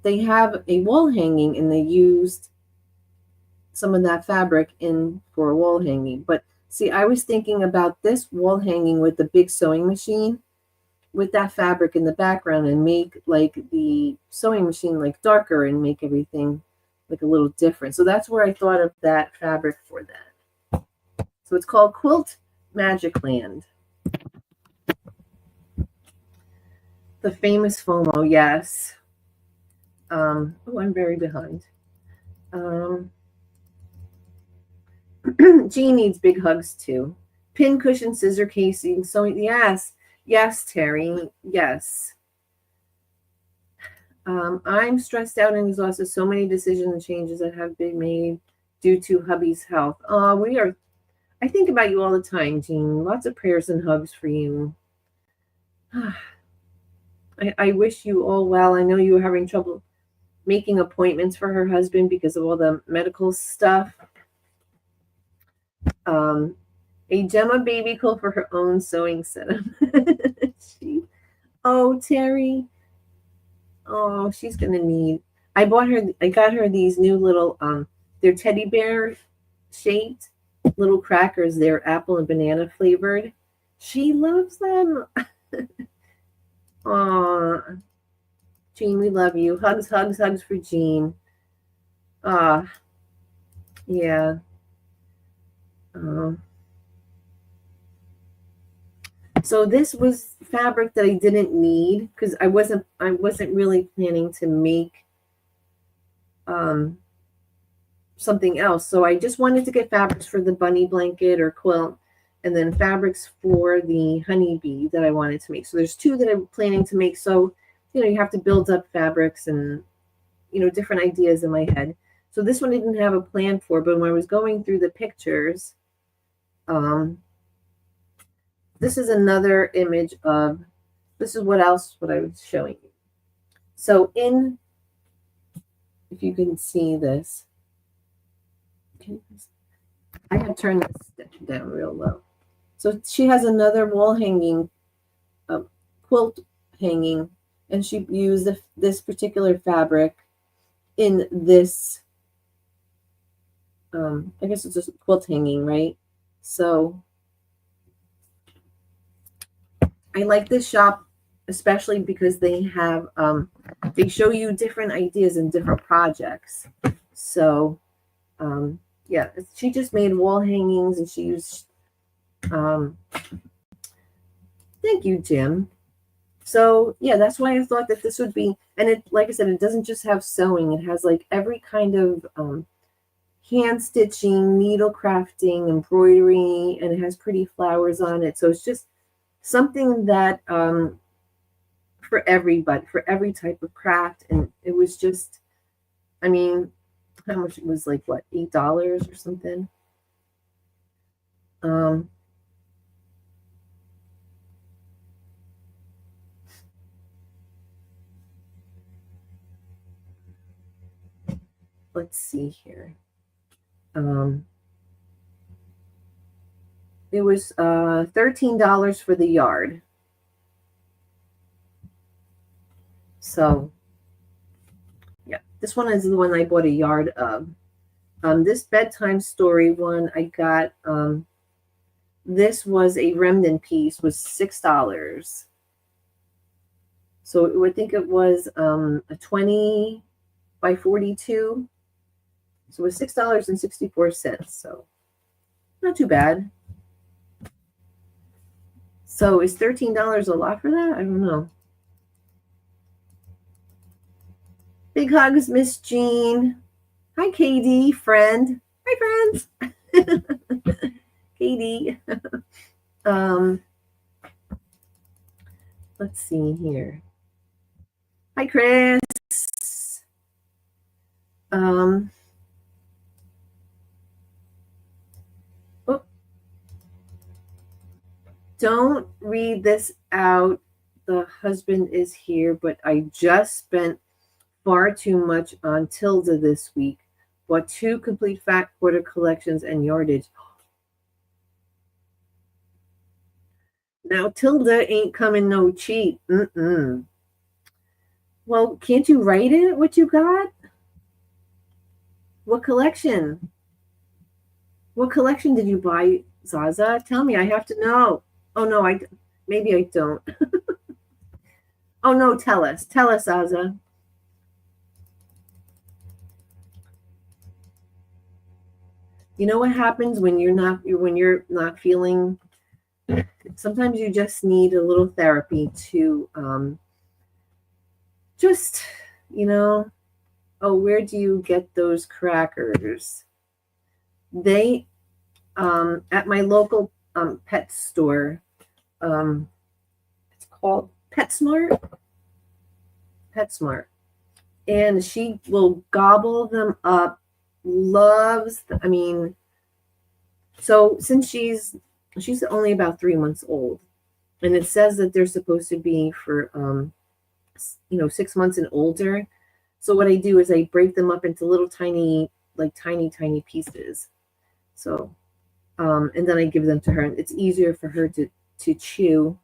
A: They have a wall hanging, and they used some of that fabric in for a wall hanging. But see, I was thinking about this wall hanging with the big sewing machine, with that fabric in the background and make like the sewing machine like darker and make everything like a little different. So that's where I thought of that fabric for that. So it's called Quilt Magic Land. The famous FOMO, yes. Oh, I'm very behind. Jean needs big hugs too. Pin cushion, scissor casing, sewing. Yes, yes, Terry, yes. I'm stressed out and exhausted. So many decisions and changes that have been made due to hubby's health. I think about you all the time, Jean. Lots of prayers and hugs for you. I wish you all well. I know you were having trouble making appointments for her husband because of all the medical stuff. A Gemma baby quilt for her own sewing setup. Oh, Terry. Oh, she's gonna need. I got her these new little they're teddy bear shaped little crackers. They're apple and banana flavored. She loves them. Aw, Jean, we love you. Hugs, hugs, hugs for Jean. Yeah. So this was fabric that I didn't need because I wasn't really planning to make something else. So I just wanted to get fabrics for the bunny blanket or quilt, and then fabrics for the honeybee that I wanted to make. So there's two that I'm planning to make. So, you have to build up fabrics and, different ideas in my head. So this one I didn't have a plan for, but when I was going through the pictures, this is another image of, this is what I was showing you. So if you can see this, I have turned this down real low. So she has another wall hanging, quilt hanging, and she used this particular fabric in this, I guess it's just quilt hanging, right? So I like this shop, especially because they have, they show you different ideas and different projects. So, yeah, she just made wall hangings and she used, thank you, Jim. So, yeah, that's why I thought that this would be, and it, like I said, it doesn't just have sewing. It has like every kind of hand stitching, needle crafting, embroidery, and it has pretty flowers on it. So it's just something that for everybody, for every type of craft. And it was just, I mean, how much it was, like what, $8 or something. Let's see here. It was $13 for the yard. So, yeah, this one is the one I bought a yard of. This bedtime story one I got, this was a remnant piece, was $6. So I think it was a 20 by 42. So it was $6.64. So not too bad. So is $13 a lot for that? I don't know. Big hugs, Miss Jean. Hi, Katie, friend. Hi, friends. Katie. Let's see here. Hi, Chris. Don't read this out. The husband is here, but I just spent far too much on Tilda this week. Bought 2 complete fat quarter collections and yardage. Now Tilda ain't coming no cheap. Well, can't you write it? What you got? What collection? What collection did you buy, Zaza? Tell me. I have to know. Oh no, maybe I don't. Oh no, tell us, Aza. You know what happens when you're not feeling. Sometimes you just need a little therapy to just, you know. Oh, where do you get those crackers? They at my local pet store. It's called PetSmart. PetSmart, and she will gobble them up. Loves. I mean, so since she's only about 3 months old, and it says that they're supposed to be for 6 months and older. So what I do is I break them up into little tiny, like tiny pieces. So and then I give them to her, and it's easier for her to chew.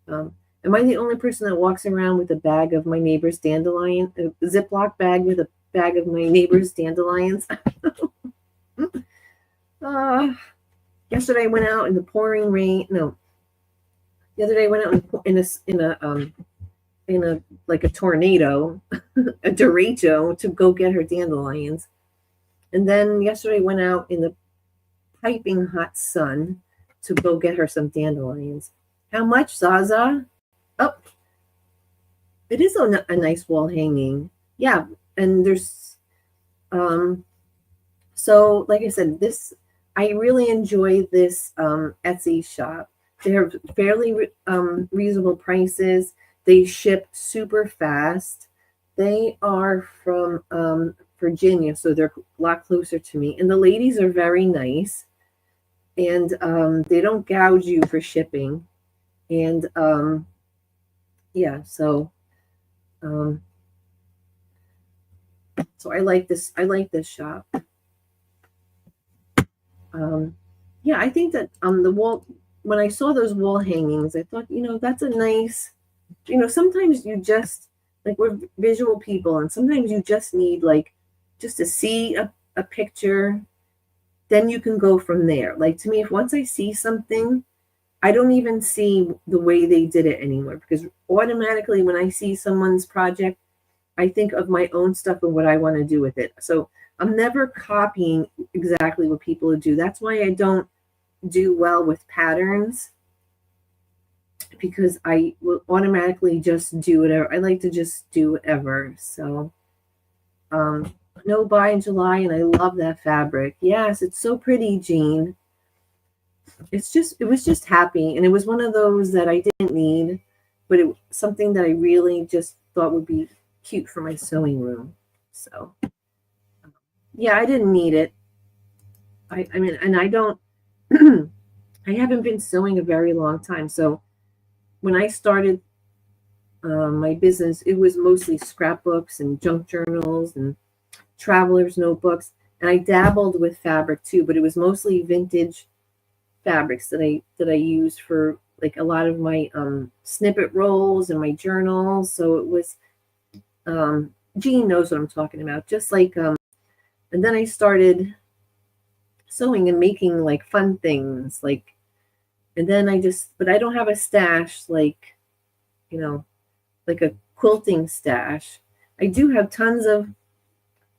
A: Am I the only person that walks around with a bag of my neighbor's dandelion, a Ziploc bag with a bag of my neighbor's dandelions? Yesterday I went out in the pouring rain. No, the other day I went out in a like a tornado, a derecho to go get her dandelions, and then yesterday I went out in the piping hot sun to go get her some dandelions. How much, Zaza? Oh, it is a nice wall hanging. Yeah, and there's so like I said, this I really enjoy this Etsy shop. They're fairly reasonable prices. They ship super fast. They are from Virginia, so they're a lot closer to me. And the ladies are very nice, and they don't gouge you for shipping. And yeah, so I like this. I like this shop. Yeah, I think that the wall. When I saw those wall hangings, I thought, that's a nice. Sometimes you just like we're visual people, and sometimes you just need like just to see a picture. Then you can go from there. Like to me, if once I see something, I don't even see the way they did it anymore, because automatically when I see someone's project, I think of my own stuff and what I want to do with it. So I'm never copying exactly what people do. That's why I don't do well with patterns, because I will automatically just do whatever. I like to just do whatever. So no buy in July, and I love that fabric. Yes, it's so pretty, Jean. It was just happy, and it was one of those that I didn't need, but it was something that I really just thought would be cute for my sewing room. So yeah, I didn't need it. I mean, and I don't I haven't been sewing a very long time. So when I started my business, it was mostly scrapbooks and junk journals and traveler's notebooks, and I dabbled with fabric too, but it was mostly vintage fabrics that I use for like a lot of my snippet rolls and my journals. So it was Jean knows what I'm talking about. Just like and then I started sewing and making like fun things, like, and then but I don't have a stash like, like a quilting stash. I do have tons of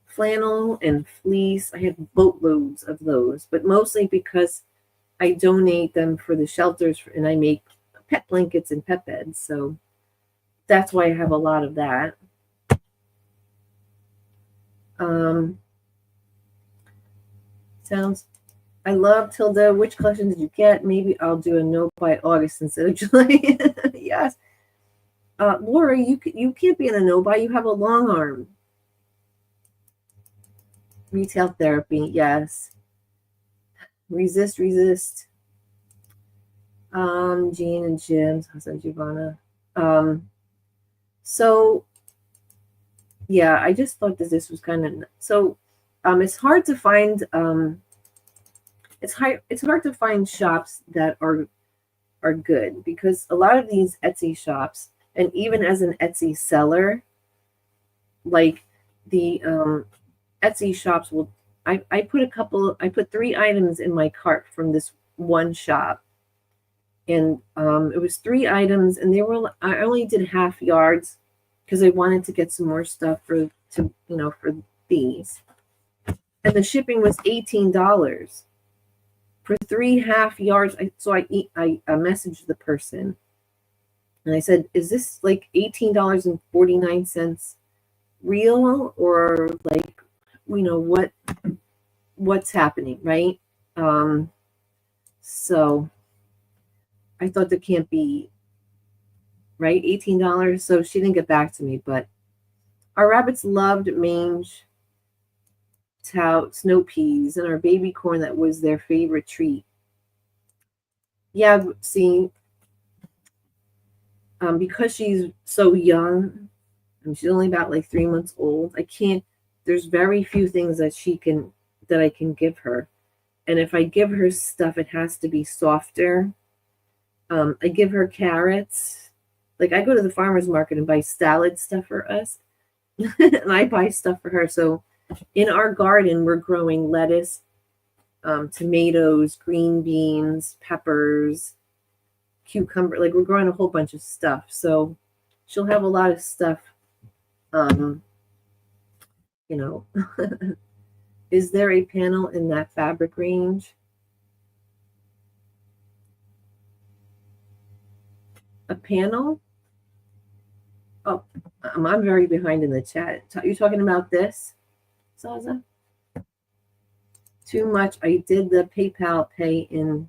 A: flannel and fleece. I have boatloads of those, but mostly because I donate them for the shelters, and I make pet blankets and pet beds. So that's why I have a lot of that. Sounds. I love Tilda. Which collection did you get? Maybe I'll do a note by August instead of July. Yes. Laura, you can't be in a no buy. You have a long arm. Retail therapy, yes. Resist. Jean and Jim's husband, Giovanna. So yeah, I just thought that this was kind of so. It's hard to find. It's hard to find shops that are good, because a lot of these Etsy shops, and even as an Etsy seller, like the Etsy shops will. I put 3 items in my cart from this one shop, And it was 3 items, and I only did half yards because I wanted to get some more stuff for these. And the shipping was $18 for 3 half yards. I messaged the person and I said, "Is this like $18.49 real, or like, what's happening, right?" So I thought that can't be right, $18. So she didn't get back to me, but our rabbits loved mange, tout, snow peas, and our baby corn. That was their favorite treat. Yeah, see, because she's so young, and she's only about like 3 months old, I can't. There's very few things that I can give her, and if I give her stuff, it has to be softer. I give her carrots. Like, I go to the farmer's market and buy salad stuff for us, and I buy stuff for her. So in our garden, we're growing lettuce, tomatoes, green beans, peppers, cucumber. Like, we're growing a whole bunch of stuff. So she'll have a lot of stuff. You know, is there a panel in that fabric range? A panel? Oh, I'm very behind in the chat. Are you talking about this, Zaza? Too much. I did the PayPal pay in.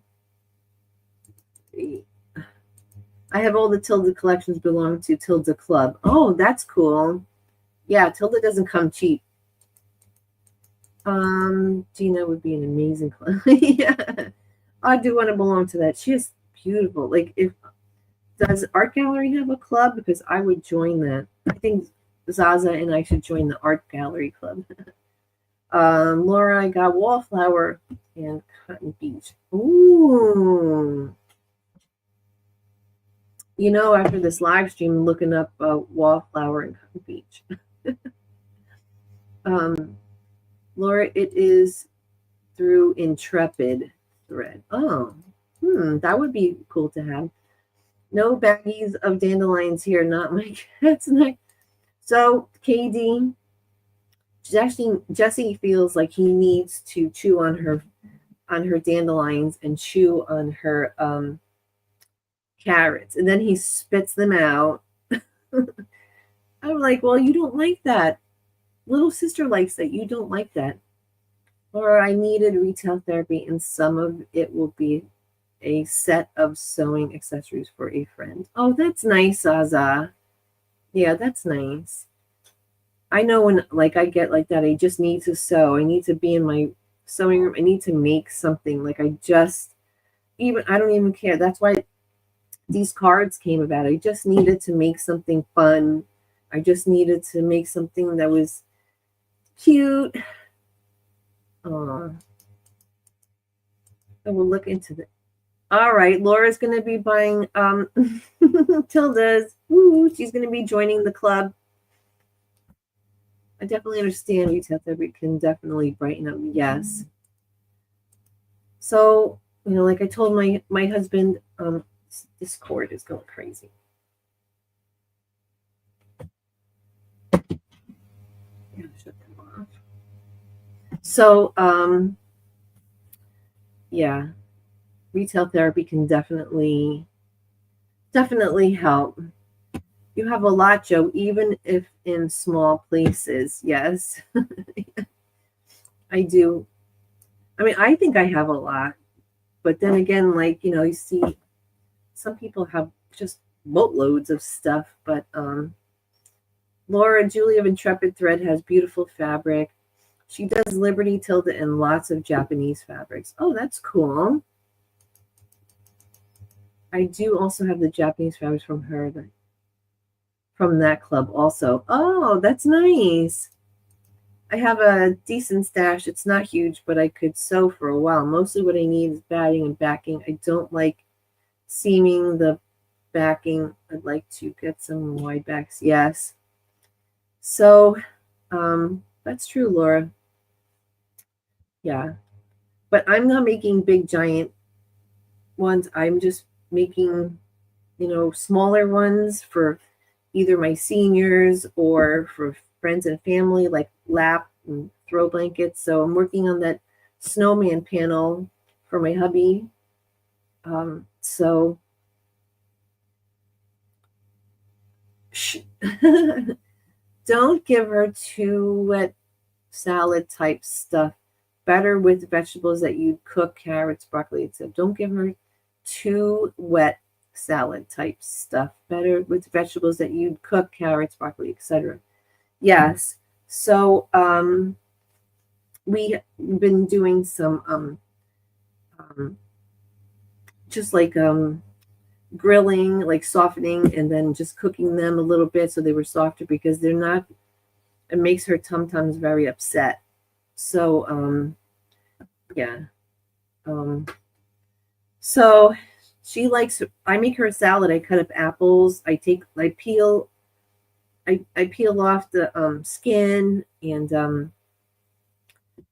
A: I have all the Tilda collections belong to Tilda Club. Oh, that's cool. Yeah, Tilda doesn't come cheap. Gina would be an amazing club. Yeah, I do want to belong to that. She is beautiful. Like, does Art Gallery have a club? Because I would join that. I think Zaza and I should join the Art Gallery club. Laura, I got wallflower and cotton beach. Ooh. After this live stream, looking up wallflower and cotton beach. Laura, it is through Intrepid thread. Oh, that would be cool to have. No baggies of dandelions here, not my cat's neck. So, KD, Jesse feels like he needs to chew on her dandelions and chew on her carrots, and then he spits them out. I'm like, well, you don't like that. Little sister likes that. You don't like that. Or I needed retail therapy, and some of it will be a set of sewing accessories for a friend. Oh, that's nice, Zaza. Yeah, that's nice. I know when I get like that, I just need to sew. I need to be in my sewing room. I need to make something. Like, I don't even care. That's why these cards came about. I just needed to make something fun. I just needed to make something that was cute. I will look into it. All right, Laura's going to be buying Tilda's. Woo, she's going to be joining the club. I definitely understand retail therapy can definitely brighten up. Yes. So, like I told my husband, this cord is going crazy. Yeah, shut them off. So, yeah, retail therapy can definitely help. You have a lot, Joe, even if in small places. Yes, I do. I mean, I think I have a lot, but then again, you see some people have just boatloads of stuff. But Laura, Julie of Intrepid Thread has beautiful fabric. She does Liberty, Tilda, and lots of Japanese fabrics. Oh, that's cool. I do also have the Japanese fabrics from her, from that club also. Oh, that's nice. I have a decent stash. It's not huge, but I could sew for a while. Mostly what I need is batting and backing. I don't like seaming the backing. I'd like to get some wide backs. Yes. So that's true, Laura. Yeah. But I'm not making big, giant ones. I'm just making, smaller ones for either my seniors or for friends and family, like lap and throw blankets. So I'm working on that snowman panel for my hubby. So don't give her too wet salad type stuff. Better with vegetables that you cook, carrots, broccoli, etc. Don't give her too wet salad type stuff. Better with vegetables that you cook, carrots, broccoli, etc. Yes. So we've been doing some just like grilling, like softening, and then just cooking them a little bit so they were softer, because they're not, it makes her tum-tums very upset. So yeah. So she likes, I make her a salad. I cut up apples. I peel off the skin, and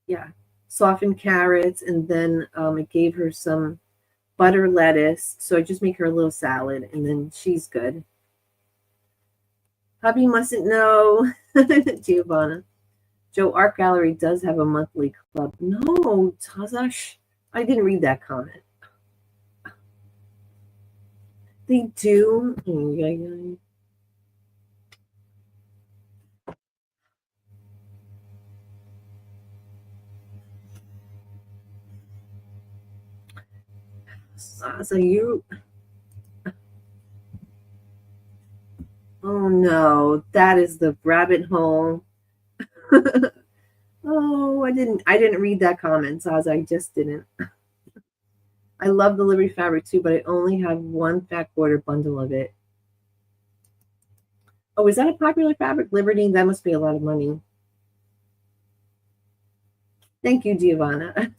A: yeah, soften carrots, and then I gave her some butter lettuce. So I just make her a little salad, and then she's good. Hubby mustn't know. Giovanna. Joe, Art Gallery does have a monthly club. No, Tazash, I didn't read that comment. They do. So you. Oh no, that is the rabbit hole. Oh, I didn't read that comment, Saz. I just didn't. I love the Liberty fabric too, but I only have one fat quarter bundle of it. Oh, is that a popular fabric, Liberty? That must be a lot of money. Thank you, Giovanna.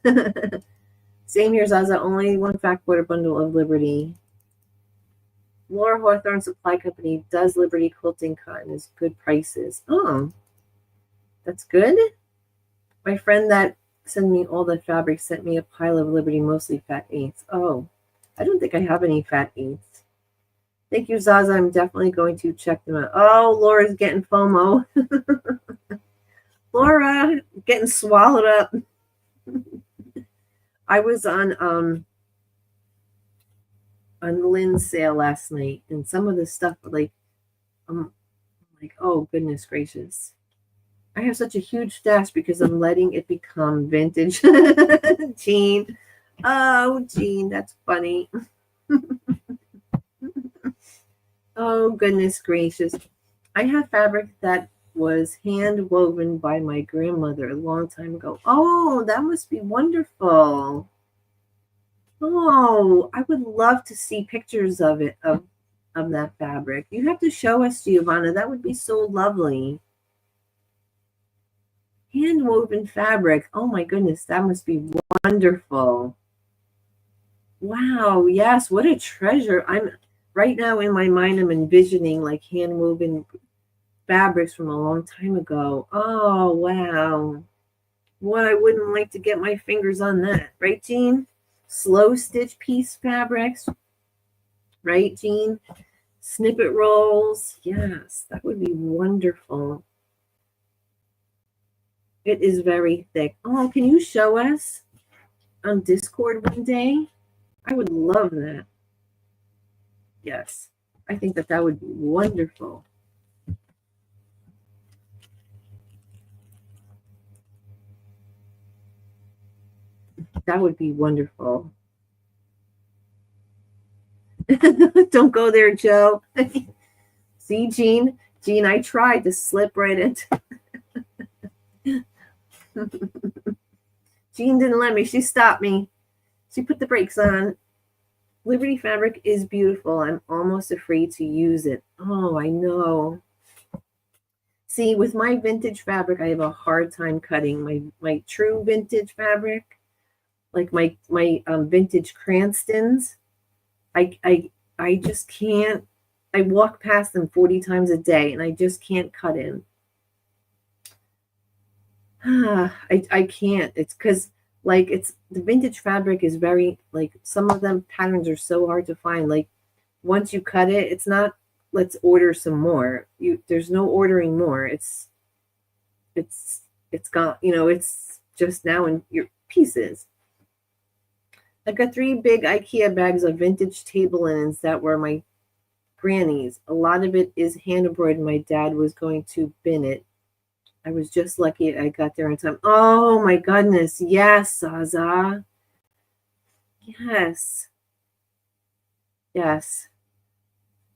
A: Same here, Zaza. Only one fat quarter bundle of Liberty. Laura Hawthorne Supply Company does Liberty quilting cotton is good prices. Oh, that's good. My friend that sent me all the fabric sent me a pile of Liberty, mostly fat eighths. Oh, I don't think I have any fat eighths. Thank you, Zaza. I'm definitely going to check them out. Oh, Laura's getting FOMO. Laura, getting swallowed up. I was on Lynn's sale last night, and some of the stuff, like, I'm like, oh, goodness gracious. I have such a huge stash because I'm letting it become vintage. Jean. Oh, Jean, that's funny. Oh, goodness gracious. I have fabric that was hand woven by my grandmother a long time ago. Oh, that must be wonderful. Oh, I would love to see pictures of it, of that fabric. You have to show us, Giovanna. That would be so lovely. Hand woven fabric. Oh my goodness, that must be wonderful. Wow, yes, what a treasure. I'm right now in my mind, I'm envisioning like hand woven fabrics from a long time ago. Oh, wow. What, I wouldn't like to get my fingers on that, right, Jean? Slow stitch piece fabrics, right, Jean? Snippet rolls. Yes, that would be wonderful. It is very thick. Oh, can you show us on Discord one day? I would love that. Yes, I think that would be wonderful. That would be wonderful. Don't go there, Joe. See, Jean? Jean, I tried to slip right into. Jean didn't let me. She stopped me. She put the brakes on. Liberty fabric is beautiful. I'm almost afraid to use it. Oh, I know. See, with my vintage fabric, I have a hard time cutting my true vintage fabric, like my vintage Cranstons. I just can't. I walk past them 40 times a day, and I just can't cut in. I can't. It's because Like it's the vintage fabric is very like some of them patterns are so hard to find. Like once you cut it, it's not let's order some more. There's no ordering more. It's it's got it's just now in your pieces. I got 3 big IKEA bags of vintage table linens that were my granny's. A lot of it is hand embroidered. My dad was going to bin it. I was just lucky I got there in time. Oh my goodness. Yes, Zaza. Yes. Yes.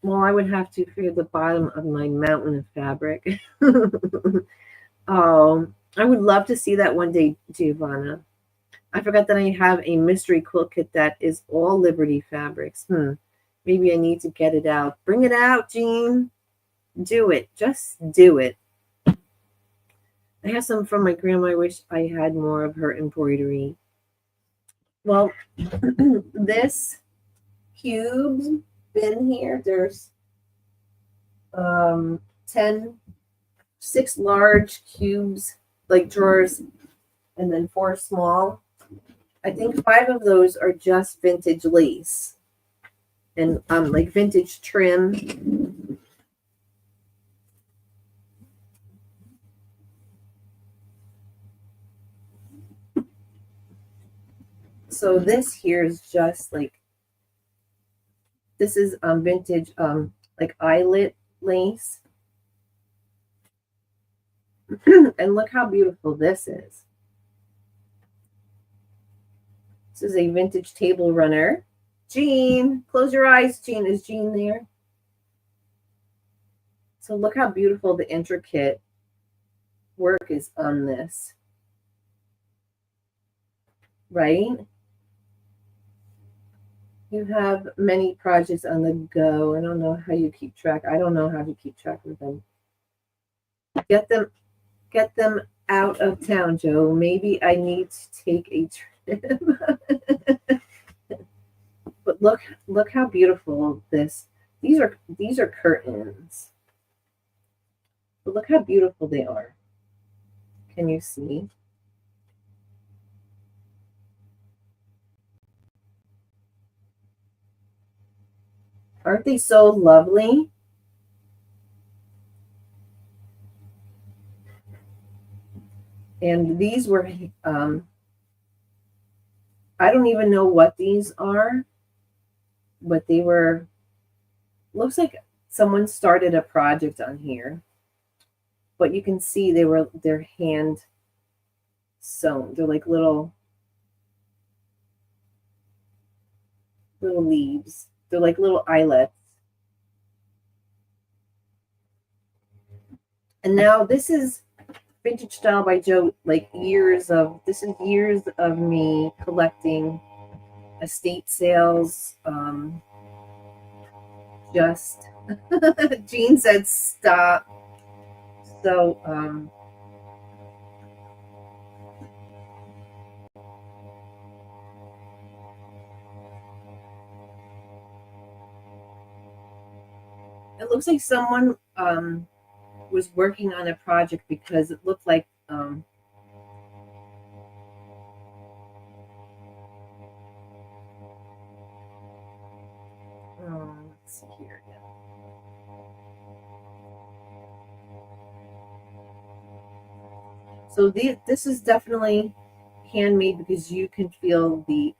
A: Well, I would have to figure the bottom of my mountain of fabric. Oh, I would love to see that one day, Giovanna. I forgot that I have a mystery quilt kit that is all Liberty fabrics. Maybe I need to get it out. Bring it out, Jean. Do it. Just do it. I have some from my grandma. I wish I had more of her embroidery. Well, this cubes bin here, there's 6 large cubes, like drawers, and then 4 small. I think 5 of those are just vintage lace and like vintage trim. So this here is just like, this is vintage like eyelet lace. And look how beautiful this is. This is a vintage table runner. Jean, close your eyes, Jean. Is Jean there? So look how beautiful the intricate work is on this. Right? You have many projects on the go. I don't know how you keep track. I don't know how to keep track of them. Get them out of town, Joe. Maybe I need to take a trip. But look how beautiful this. These are curtains. But look how beautiful they are. Can you see? Aren't they so lovely? And these were I don't even know what these are, but they were, looks like someone started a project on here. But you can see they're hand sewn. They're like little leaves. They're like little eyelets. And now this is Vintage Style by Joe, like this is years of me collecting estate sales. Just Jean said stop. So it looks like someone was working on a project because it looked like let's see here again. So this is definitely handmade because you can feel the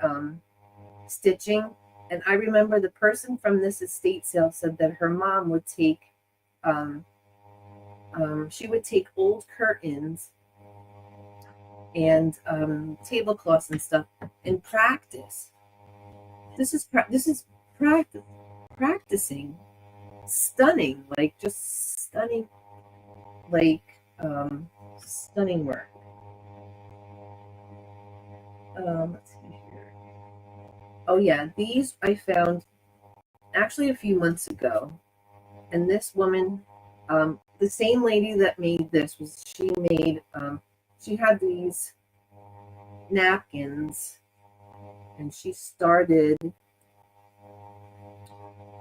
A: stitching. And I remember the person from this estate sale said that her mom would take she would take old curtains and tablecloths and stuff and practice. This is practicing. Stunning, like just stunning, like stunning work. Let's see here. Oh yeah, these I found actually a few months ago, and this woman, the same lady that made this she made she had these napkins, and she started. Let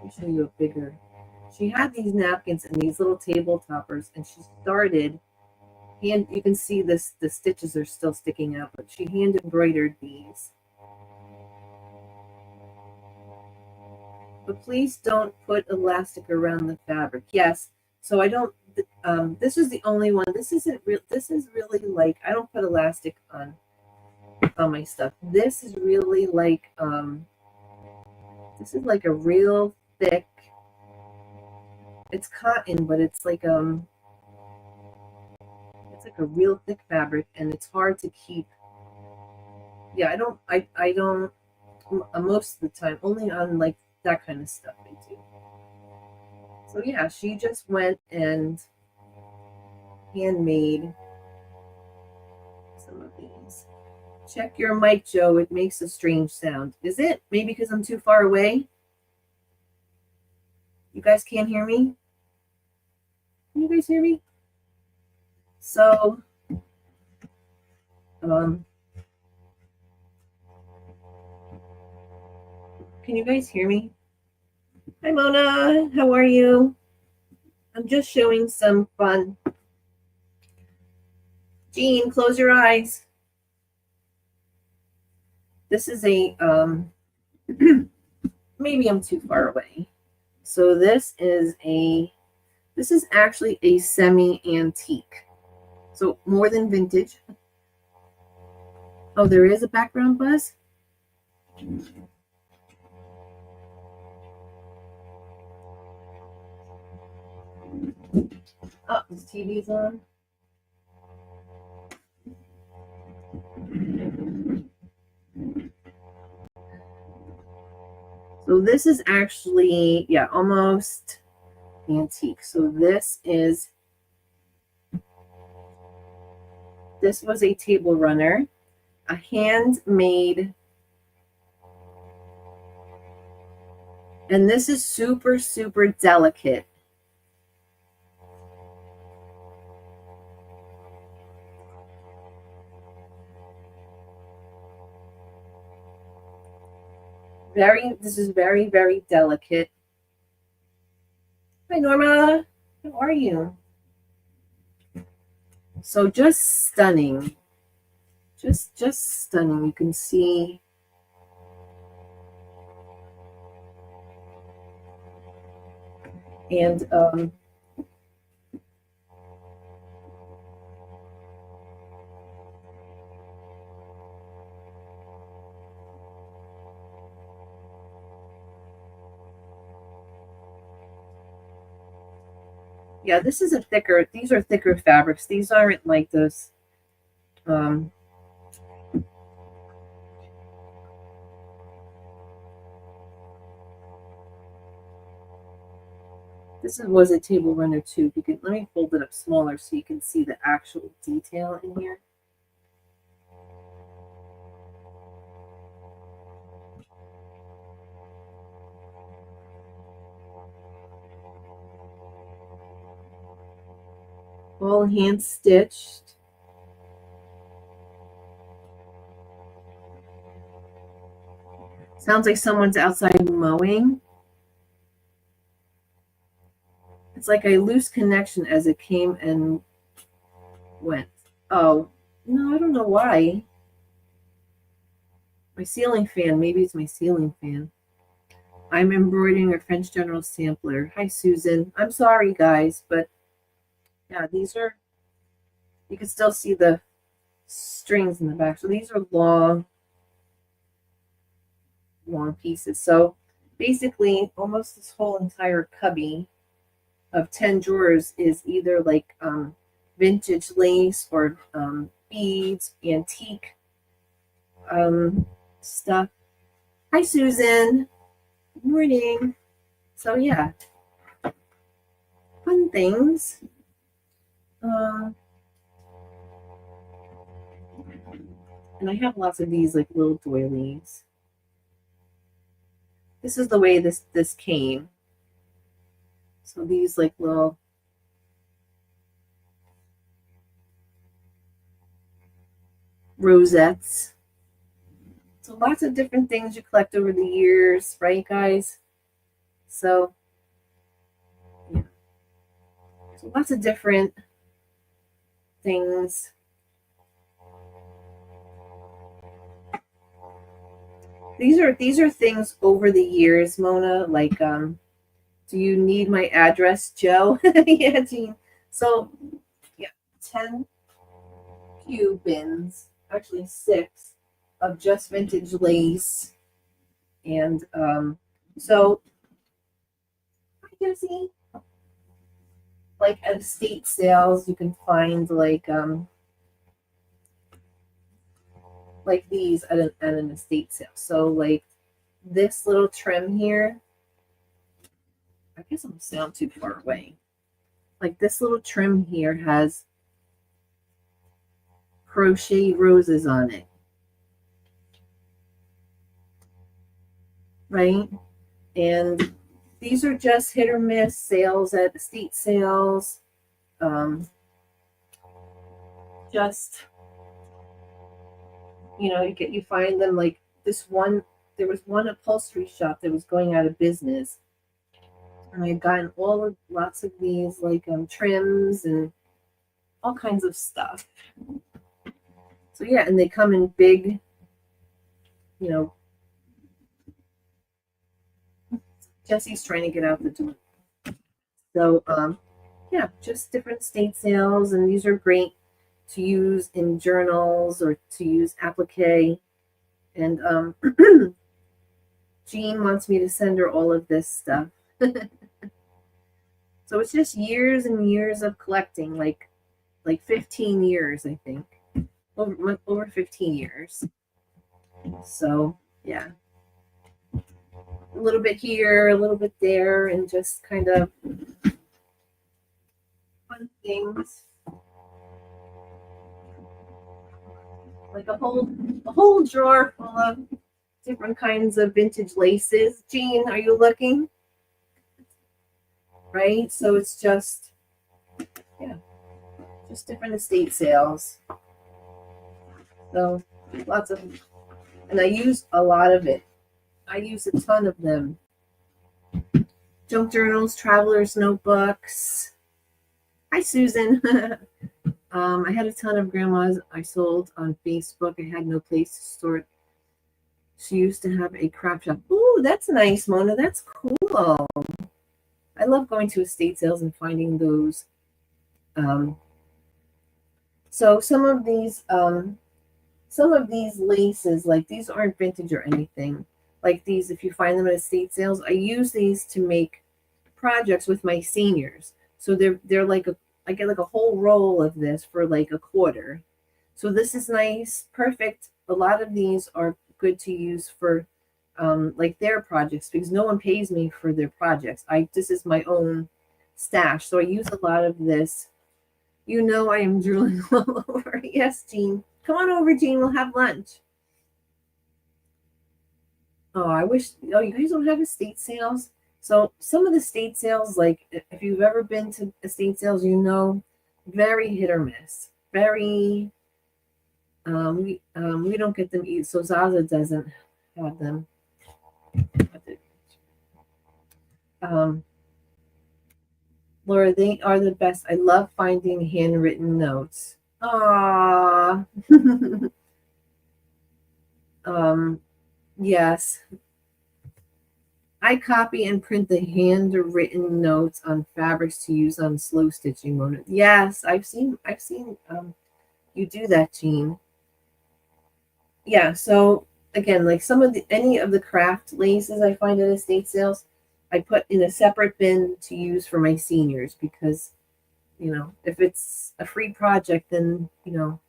A: me show you a bigger. She had these napkins and these little table toppers, and she started hand, you can see this, the stitches are still sticking out, but she hand embroidered these. But please don't put elastic around the fabric. Yes, so I don't, this is the only one. This isn't real, this is really like, I don't put elastic on my stuff. This is really like, this is like a real thick, it's cotton, but it's like a real thick fabric, and it's hard to keep. Yeah, I don't most of the time, only on like that kind of stuff I do. So yeah, she just went and handmade some of these. Check your mic, Joe. It makes a strange sound. Is it? Maybe because I'm too far away? You guys can't hear me? Can you guys hear me? So, can you guys hear me? Hi, Mona. How are you? I'm just showing some fun. Jean, close your eyes. This is a, maybe I'm too far away. So this is actually a semi-antique. So more than vintage. Oh, there is a background buzz? Oh, this TV's on. So this is actually, yeah, almost antique. So this was a table runner, a handmade, and this is super, super delicate. This is very, very delicate. Hi, Norma. How are you? So just stunning. Just stunning. You can see. And yeah, this is these are thicker fabrics. These aren't like this. This was a table runner too. You can, let me fold it up smaller so you can see the actual detail in here. All hand stitched. Sounds like someone's outside mowing. It's like a loose connection as it came and went. Oh, no, I don't know why. My ceiling fan, maybe it's my ceiling fan. I'm embroidering a French General sampler. Hi, Susan. I'm sorry, guys, but yeah, these are, you can still see the strings in the back. So these are long pieces. So basically, almost this whole entire cubby of 10 drawers is either like vintage lace or beads, antique stuff. Hi, Susan. Good morning. So yeah, fun things. And I have lots of these like little doilies. This is the way this came. So these like little rosettes. So lots of different things you collect over the years, right, guys? So yeah, so lots of different things. These are things over the years, Mona. Like, do you need my address, Joe? Yeah, Jean. So, yeah, 10 cube bins, actually 6, of just vintage lace. And so, hi, Jessie. Like at estate sales, you can find like these at an estate sale. So like this little trim here, I guess I'm sound too far away. Like this little trim here has crochet roses on it, right? And these are just hit or miss sales at estate sales. Just, you know, you find them like this one. There was one upholstery shop that was going out of business, and I had gotten lots of these like trims and all kinds of stuff. So yeah, and they come in big, you know. Jesse's trying to get out the door. So yeah, just different estate sales, and these are great to use in journals or to use applique. And Jean wants me to send her all of this stuff. So it's just years and years of collecting, like 15 years, I think. Over 15 years. So yeah. A little bit here, a little bit there, and just kind of fun things. Like a whole drawer full of different kinds of vintage laces. Jean, are you looking? Right? So it's just, yeah, just different estate sales. So lots of, and I use a lot of it. I use a ton of them. Junk journals, traveler's notebooks. Hi, Susan. I had a ton of grandmas I sold on Facebook. I had no place to store it. She used to have a craft shop. Ooh, that's nice, Mona. That's cool. I love going to estate sales and finding those. So some of these laces, like these aren't vintage or anything. Like these, if you find them at estate sales, I use these to make projects with my seniors. So they're like I get like a whole roll of this for like $1/4. So this is nice, perfect. A lot of these are good to use for like their projects because no one pays me for their projects. This is my own stash. So I use a lot of this. You know I am drooling all over. Yes, Jean. Come on over, Jean. We'll have lunch. Oh, I wish. Oh, you guys don't have estate sales? So some of the estate sales, like if you've ever been to estate sales, you know, very hit or miss. Very, we don't get them either. So Zaza doesn't have them. Laura, they are the best. I love finding handwritten notes. Aww. Yes. I copy and print the handwritten notes on fabrics to use on slow stitching. Mona. Yes, I've seen you do that, Jean. Yeah, so again, like any of the craft laces I find at estate sales, I put in a separate bin to use for my seniors because, you know, if it's a free project, then, you know,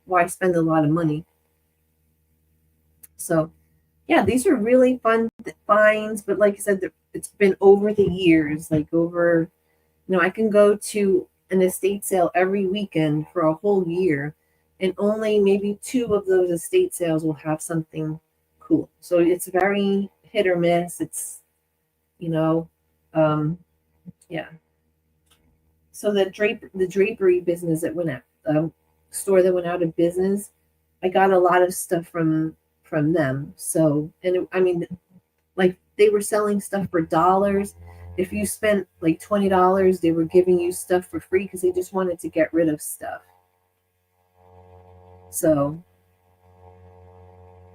A: why spend a lot of money? So yeah, these are really fun finds, but like I said, it's been over the years, like over, you know, I can go to an estate sale every weekend for a whole year, and only maybe 2 of those estate sales will have something cool. So it's very hit or miss. It's, you know, yeah. So the drapery business that went out, store that went out of business, I got a lot of stuff from them. So, and I mean, like they were selling stuff for dollars. If you spent like $20, they were giving you stuff for free because they just wanted to get rid of stuff. So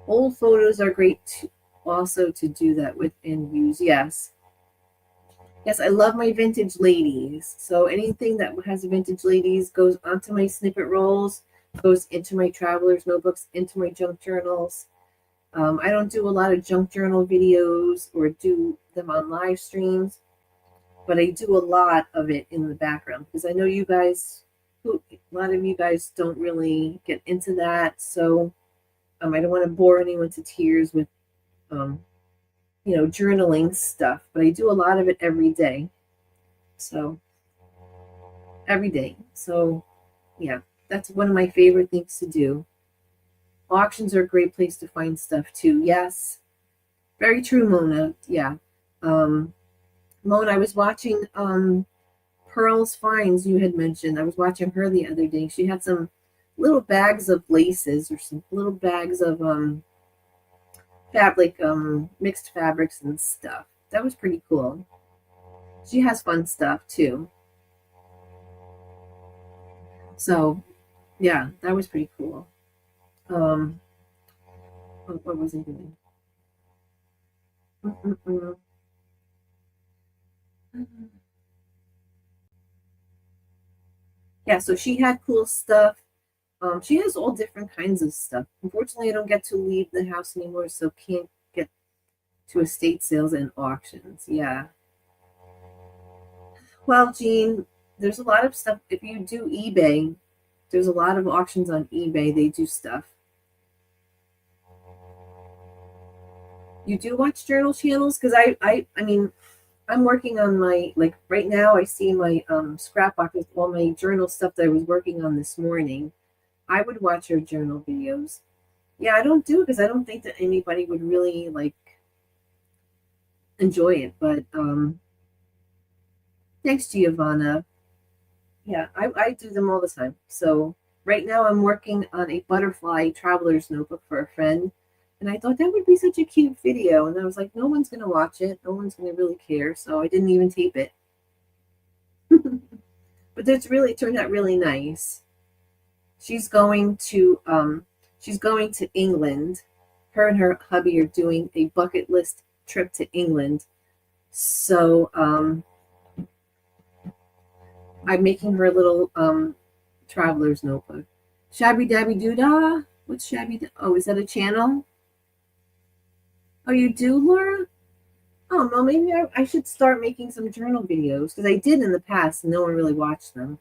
A: old photos are great also to do that with and use. Yes. Yes, I love my vintage ladies. So anything that has vintage ladies goes onto my snippet rolls, goes into my traveler's notebooks, into my junk journals. I don't do a lot of junk journal videos or do them on live streams, but I do a lot of it in the background because I know you guys, a lot of you guys don't really get into that. So I don't want to bore anyone to tears with, um, journaling stuff, but I do a lot of it every day. So every day. So yeah, that's one of my favorite things to do. Auctions are a great place to find stuff too. Yes, very true, Mona. Yeah. Um, Mona, I was watching Pearl's Finds you had mentioned. I was watching her the other day. She had some little bags of laces or some little bags of fabric, mixed fabrics and stuff. That was pretty cool. She has fun stuff too. So yeah, that was pretty cool. Um, what was I doing? Mm-mm-mm. Yeah, so she had cool stuff. She has all different kinds of stuff. Unfortunately, I don't get to leave the house anymore, so can't get to estate sales and auctions. Yeah. Well, Jean, there's a lot of stuff. If you do eBay, there's a lot of auctions on eBay. They do stuff. You do watch journal channels? Because I mean, I'm working on my, like right now, I see my scrapbook with all my journal stuff that I was working on this morning. I would watch her journal videos. Yeah, I don't do it because I don't think that anybody would really like enjoy it. But thanks, Giovanna. Yeah, I do them all the time. So right now I'm working on a butterfly traveler's notebook for a friend. And I thought that would be such a cute video. And I was like, no one's going to watch it. No one's going to really care. So I didn't even tape it. But it's really turned out really nice. She's going to England. Her and her hubby are doing a bucket list trip to England. So I'm making her a little traveler's notebook. Shabby Dabby Doodah? What's Shabby? Oh, is that a channel? Oh, you do, Laura? Oh, well, maybe I should start making some journal videos because I did in the past and no one really watched them.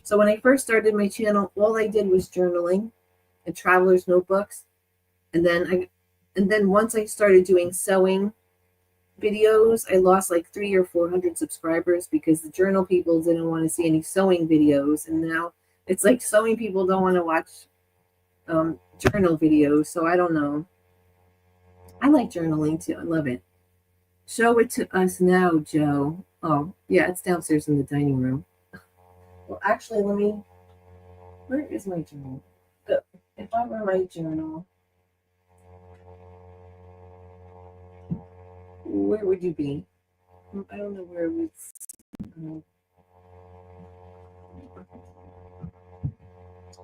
A: So when I first started my channel, all I did was journaling and traveler's notebooks. And then once I started doing sewing videos, I lost like 300 or 400 subscribers because the journal people didn't want to see any sewing videos. And now it's like sewing people don't want to watch journal videos. So I don't know. I like journaling too. I love it. Show it to us now, Joe. Oh, yeah, it's downstairs in the dining room. Well, actually, where is my journal? If I were my journal, where would you be? I don't know where it was.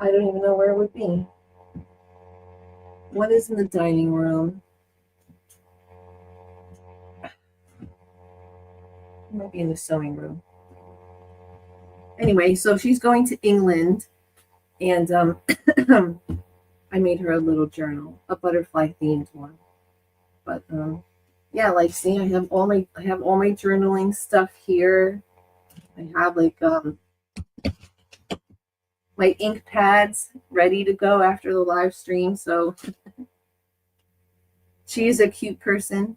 A: I don't even know where it would be. What is in the dining room? It might be in the sewing room. Anyway, so she's going to England, and I made her a little journal, a butterfly themed one. But yeah, like see, I have all my journaling stuff here. I have like my ink pads ready to go after the live stream. So she is a cute person.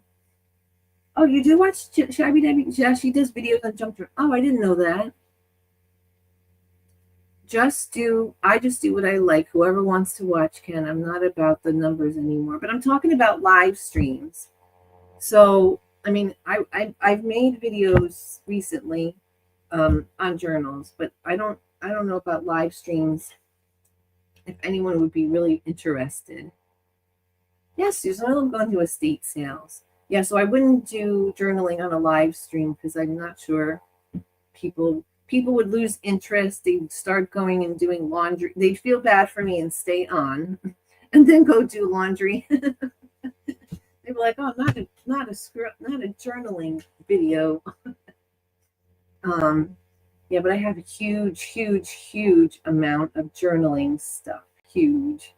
A: Oh, you do watch Shabby Dabby? Yeah, she does videos on jump. Oh, I didn't know that. I just do what I like. Whoever wants to watch can. I'm not about the numbers anymore, but I'm talking about live streams. So, I mean, I've made videos recently on journals, but I don't know about live streams. If anyone would be really interested. Yes, Susan, I'm going to estate sales. Yeah, so I wouldn't do journaling on a live stream because I'm not sure people people would lose interest. They'd start going and doing laundry. They'd feel bad for me and stay on, and then go do laundry. They'd be like, "Oh, not a journaling video." Yeah, but I have a huge amount of journaling stuff. Huge.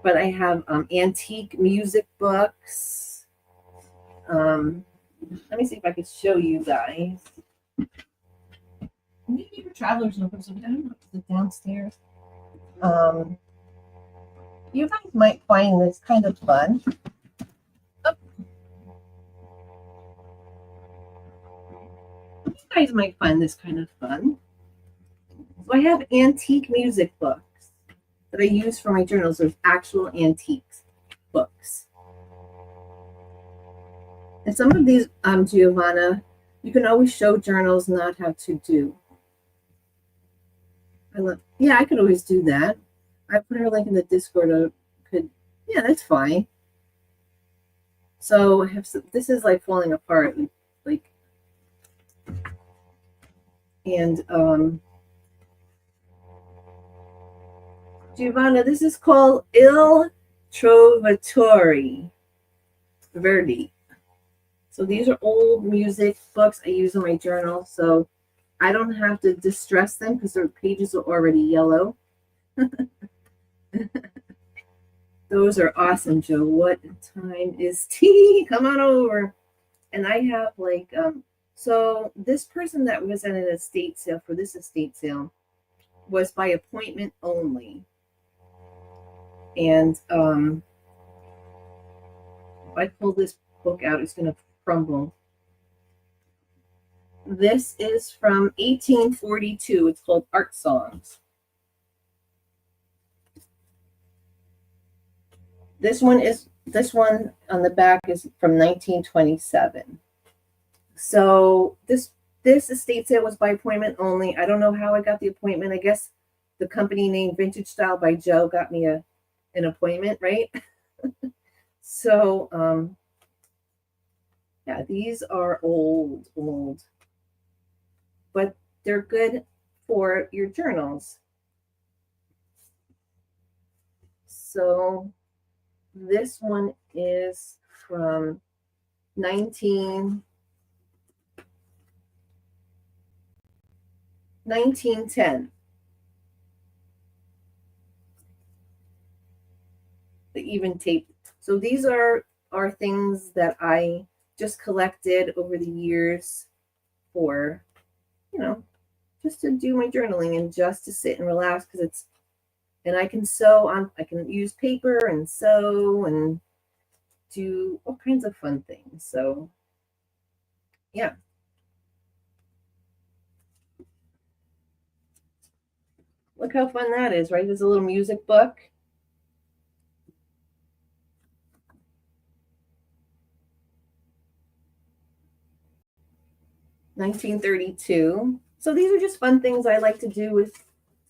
A: But I have antique music books. Let me see if I can show you guys. Maybe your traveler's notebooks are downstairs. You guys might find this kind of fun. Oh. You guys might find this kind of fun. So I have antique music books that I use for my journals. There's actual antiques books. And some of these, Giovanna, you can always show journals not how to do. Yeah, I could always do that. I put her link in the Discord. Yeah, that's fine. So this is like falling apart, like, and Giovanna, this is called Il Trovatore Verdi. So these are old music books I use in my journal, so I don't have to distress them because their pages are already yellow. Those are awesome, Joe. What time is tea? Come on over. And I have like, so this person that was at an estate sale, for this estate sale, was by appointment only. And if I pull this book out, it's going to crumble. This is from 1842. It's called Art Songs. This one on the back is from 1927. So this estate sale was by appointment only. I don't know how I got the appointment. I guess the company named vintagestylebyjo got me an appointment, right? So yeah, these are old, but they're good for your journals. So this one is from 1910. The even tape. So these are things that I just collected over the years for, just to do my journaling and just to sit and relax, because and I can sew on, I can use paper and sew and do all kinds of fun things. So yeah. Look how fun that is, right? There's a little music book. $1932. So these are just fun things I like to do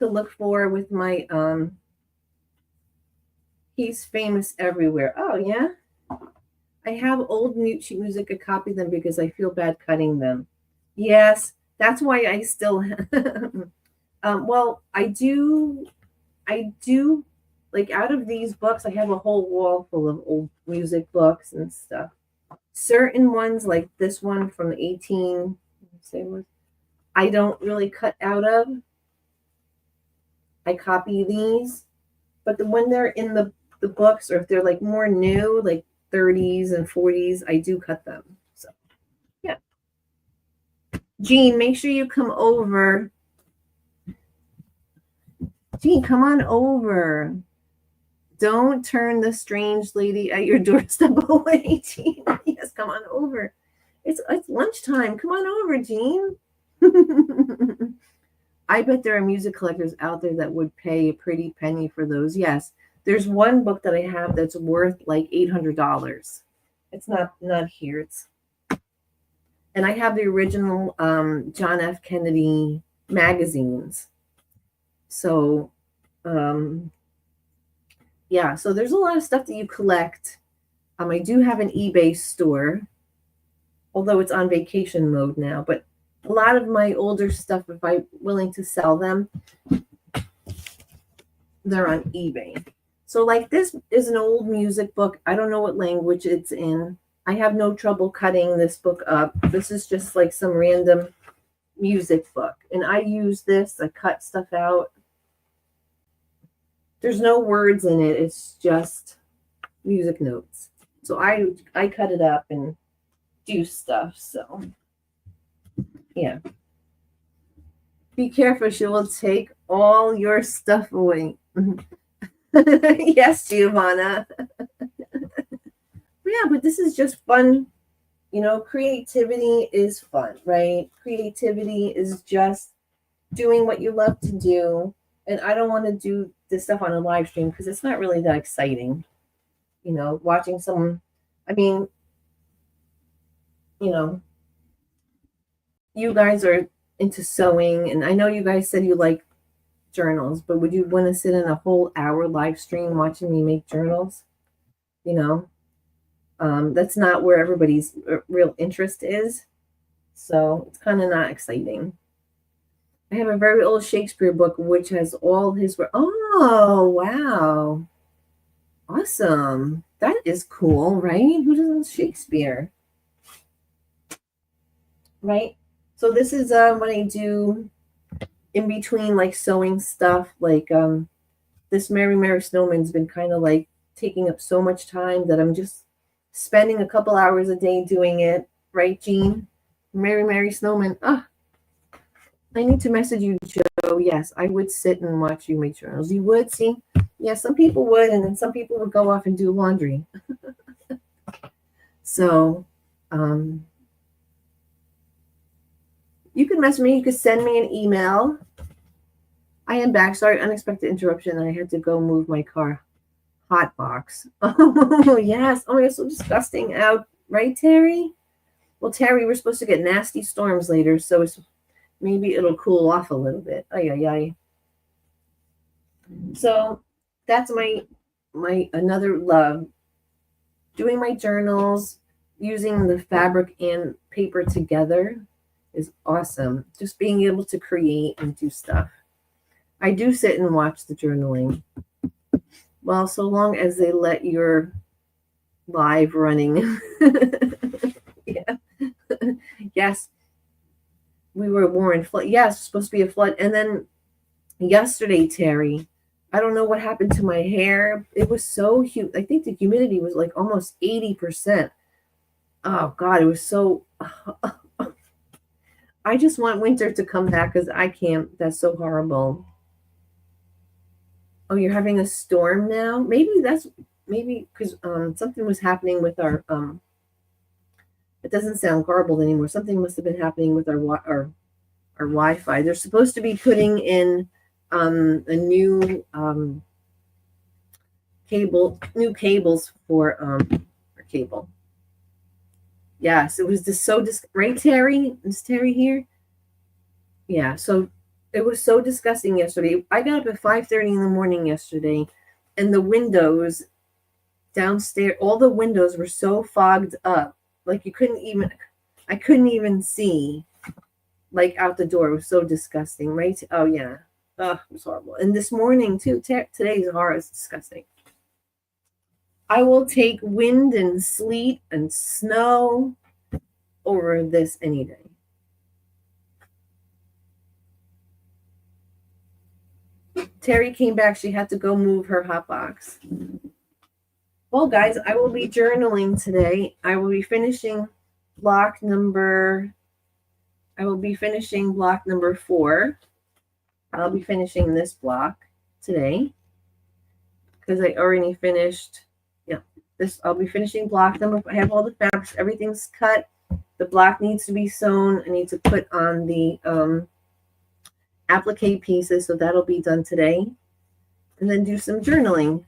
A: to look for with my He's Famous Everywhere. Oh yeah. I have old sheet music. I copy them because I feel bad cutting them. Yes, that's why I still well, I do like, out of these books, I have a whole wall full of old music books and stuff. Certain ones, like this one from 18, I don't really cut out of. I copy these, but when they're in the books, or if they're like more new, like 30s and 40s, I do cut them. So yeah. Jean, make sure you come over. Jean, come on over. Don't turn the strange lady at your doorstep away, Jean. Yes, come on over. It's lunchtime. Come on over, Jean. I bet there are music collectors out there that would pay a pretty penny for those. Yes, there's one book that I have that's worth like $800. It's not here. And I have the original John F. Kennedy magazines. So yeah, so there's a lot of stuff that you collect. I do have an eBay store, although it's on vacation mode now, but A lot of my older stuff, if I'm willing to sell them, they're on eBay. So like this is an old music book. I don't know what language it's in. I have no trouble cutting this book up. This is just like some random music book. And I use this, I cut stuff out. There's no words in it. It's just music notes. So I cut it up and do stuff. So yeah. Be careful, she will take all your stuff away. Yes, Giovanna. Yeah, but this is just fun. You know, creativity is fun, right? Creativity is just doing what you love to do. And I don't want to do this stuff on a live stream because it's not really that exciting. You know, watching someone, I mean, you know, you guys are into sewing, and I know you guys said you like journals, but would you want to sit in a whole hour live stream watching me make journals? You know, that's not where everybody's real interest is. So it's kind of not exciting. I have a very old Shakespeare book which has all his work. Oh, wow. Awesome. That is cool, right? Who doesn't Shakespeare? Right? So this is what I do in between like sewing stuff. Like this Mary Snowman's been kind of like taking up so much time that I'm just spending a couple hours a day doing it. Right, Jean? Mary Snowman. Ah, I need to message you, Joe. Yes, I would sit and watch you make journals. You would, see? Yeah, some people would, and then some people would go off and do laundry. So, you can message me. You could send me an email. I am back. Sorry, unexpected interruption. I had to go move my car. Hot box. Oh, yes. Oh, it's so disgusting out. Right, Terry? Well, Terry, we're supposed to get nasty storms later, so it's maybe it'll cool off a little bit. Ay, ay, ay. So that's my another love. Doing my journals, using the fabric and paper together is awesome. Just being able to create and do stuff. I do sit and watch the journaling. Well, so long as they let your live running. Yeah. Yes. We were warned. Yes, supposed to be a flood. And then yesterday, Terry, I don't know what happened to my hair. It was so humid. I think the humidity was like almost 80%. Oh, God, it was so... I just want winter to come back because I can't. That's so horrible. Oh, you're having a storm now? Maybe because something was happening with our... it doesn't sound garbled anymore. Something must have been happening with our Wi-Fi. They're supposed to be putting in a new new cables for cable. Yes, it was just so right, Terry? Is Terry here? Yeah, so it was so disgusting yesterday. I got up at 5:30 in the morning yesterday, and the windows downstairs, all the windows were so fogged up, like I couldn't even see like out the door. It was so disgusting, right? Oh yeah. Oh, it was horrible. And this morning too, today's horror is disgusting. I will take wind and sleet and snow over this any day. Terry came back. She had to go move her hot box. Well, guys, I will be journaling today. I will be finishing block number 4. I'll be finishing this block today because I already finished. Yeah, I'll be finishing block number. I have all the fabrics. Everything's cut. The block needs to be sewn. I need to put on the applique pieces, so that'll be done today. And then do some journaling.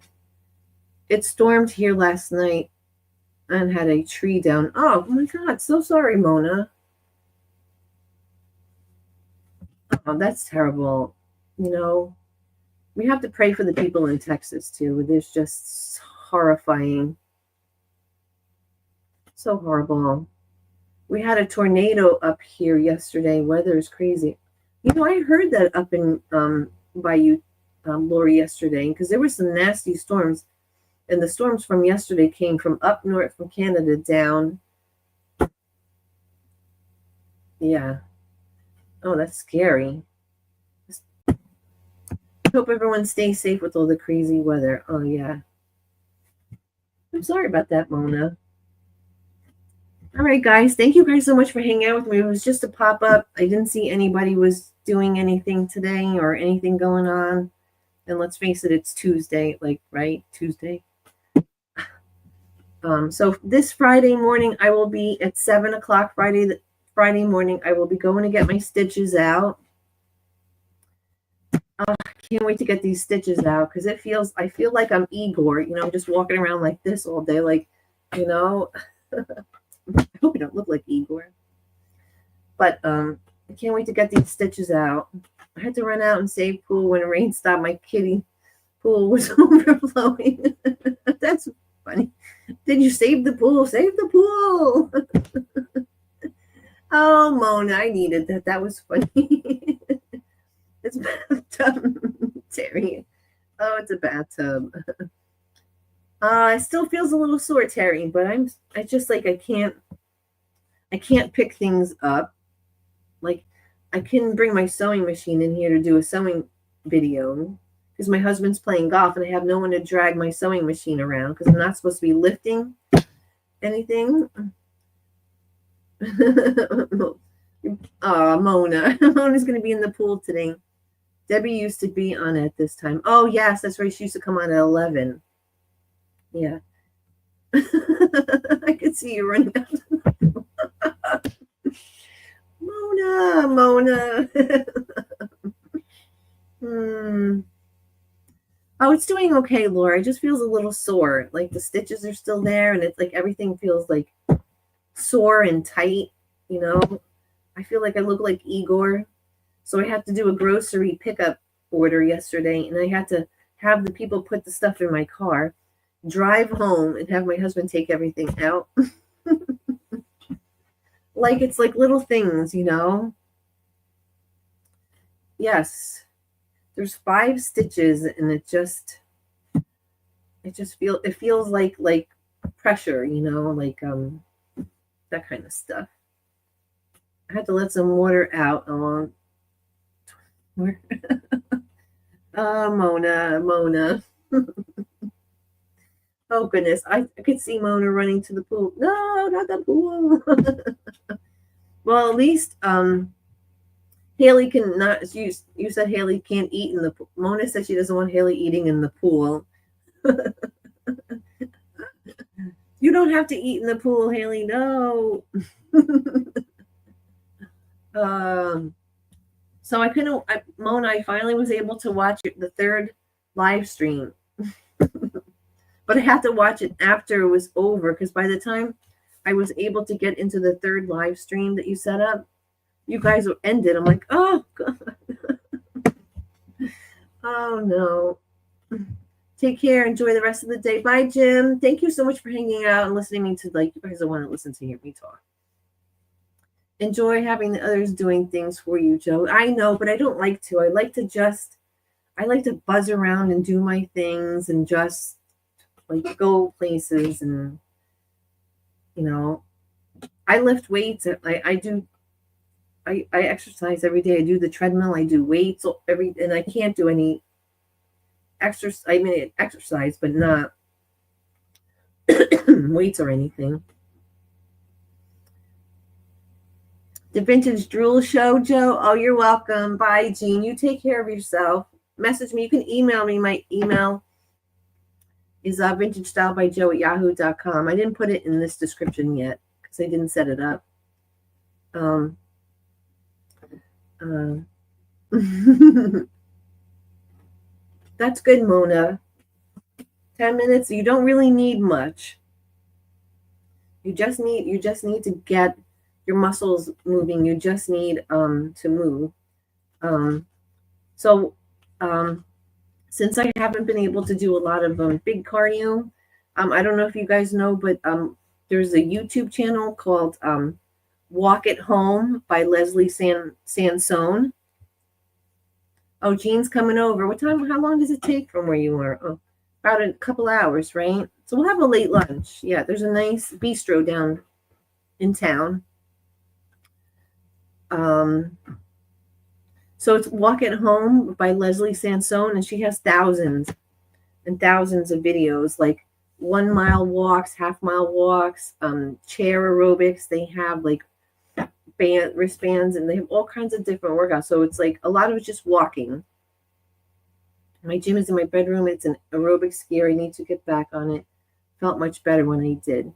A: It stormed here last night and had a tree down. Oh my God, so sorry, Mona. Oh, that's terrible. You know, we have to pray for the people in Texas too. There's just horrifying. So horrible. We had a tornado up here yesterday. Weather is crazy. You know, I heard that up in by you, Lori, yesterday, because there were some nasty storms, and the storms from yesterday came from up north from Canada down. Yeah. Oh, that's scary. Hope everyone stays safe with all the crazy weather. Oh, yeah. I'm sorry about that, Mona. All right, guys. Thank you guys so much for hanging out with me. It was just a pop up. I didn't see anybody was doing anything today or anything going on. And let's face it, it's Tuesday, like, right? Tuesday. So this Friday morning, I will be at 7 o'clock Friday morning. I will be going to get my stitches out. I can't wait to get these stitches out because I feel like I'm Igor, you know, I'm just walking around like this all day, like, you know, I hope I don't look like Igor. But I can't wait to get these stitches out. I had to run out and save pool when the rain stopped. My kiddie pool was overflowing. That's funny. Did you save the pool? Save the pool. Oh, Mona, I needed that. That was funny. It's a bathtub, Terry. Oh, it's a bathtub. It still feels a little sore, Terry, but I just like I can't pick things up. Like I can bring my sewing machine in here to do a sewing video because my husband's playing golf and I have no one to drag my sewing machine around because I'm not supposed to be lifting anything. Mona. Mona's going to be in the pool today. Debbie used to be on at this time. Oh, yes, that's right. She used to come on at 11. Yeah. I could see you running out. Mona. Oh, it's doing okay, Laura. It just feels a little sore. Like the stitches are still there, and it's like everything feels like sore and tight, you know. I feel like I look like Igor. So I had to do a grocery pickup order yesterday, and I had to have the people put the stuff in my car, drive home, and have my husband take everything out. Like it's like little things, you know. Yes. There's 5 stitches, and it feels like pressure, you know, like that kind of stuff. I had to let some water out along. Oh, Mona. Oh goodness, I could see Mona running to the pool. No, not the pool. Well, at least Haley can not. You said Haley can't eat in the pool. Mona said she doesn't want Haley eating in the pool. You don't have to eat in the pool, Haley. No. So I couldn't. Mona, I finally was able to watch the 3rd live stream, but I had to watch it after it was over because by the time I was able to get into the 3rd live stream that you set up, you guys ended. I'm like, oh God. Oh no. Take care. Enjoy the rest of the day. Bye, Jim. Thank you so much for hanging out and listening to you guys don't want to listen to hear me talk. Enjoy having the others doing things for you, Joe. I know, but I don't like to. I like to buzz around and do my things and just like go places and you know, I lift weights. I exercise every day. I do the treadmill. I do weights and I can't do any exercise. I mean, exercise, but not weights or anything. The Vintage Drool Show, Joe. Oh, you're welcome. Bye, Jean. You take care of yourself. Message me. You can email me. My email is vintagestylebyjo@yahoo.com. I didn't put it in this description yet because I didn't set it up. That's good, Mona. 10 minutes. You don't really need much. You just need to get your muscles moving. You just need to move. Since I haven't been able to do a lot of big cardio, I don't know if you guys know, but there's a YouTube channel called Walk It Home by Leslie Sansone. Oh, Jean's coming over. What time? How long does it take from where you are? Oh, about a couple hours, right? So we'll have a late lunch. Yeah, there's a nice bistro down in town. So it's Walk It Home by Leslie Sansone, and she has thousands and thousands of videos, like 1 mile walks, half-mile walks, chair aerobics. They have like wristbands, and they have all kinds of different workouts. So it's like a lot of it's just walking. My gym is in my bedroom. It's an aerobics gear. I need to get back on it. Felt much better when I did.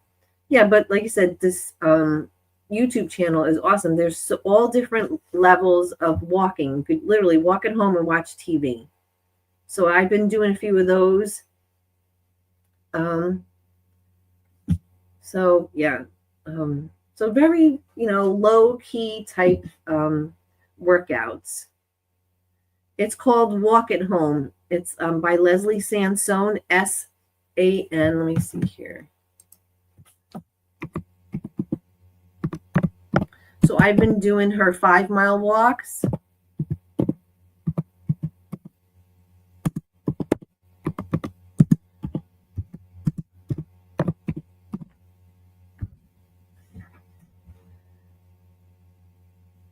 A: Yeah, but like I said, this YouTube channel is awesome. There's all different levels of walking. You could literally walk at home and watch TV. So I've been doing a few of those. So yeah. So very, low key type workouts. It's called Walk It Home. It's by Leslie Sansone, S-A-N. Let me see here. So I've been doing her 5 mile walks.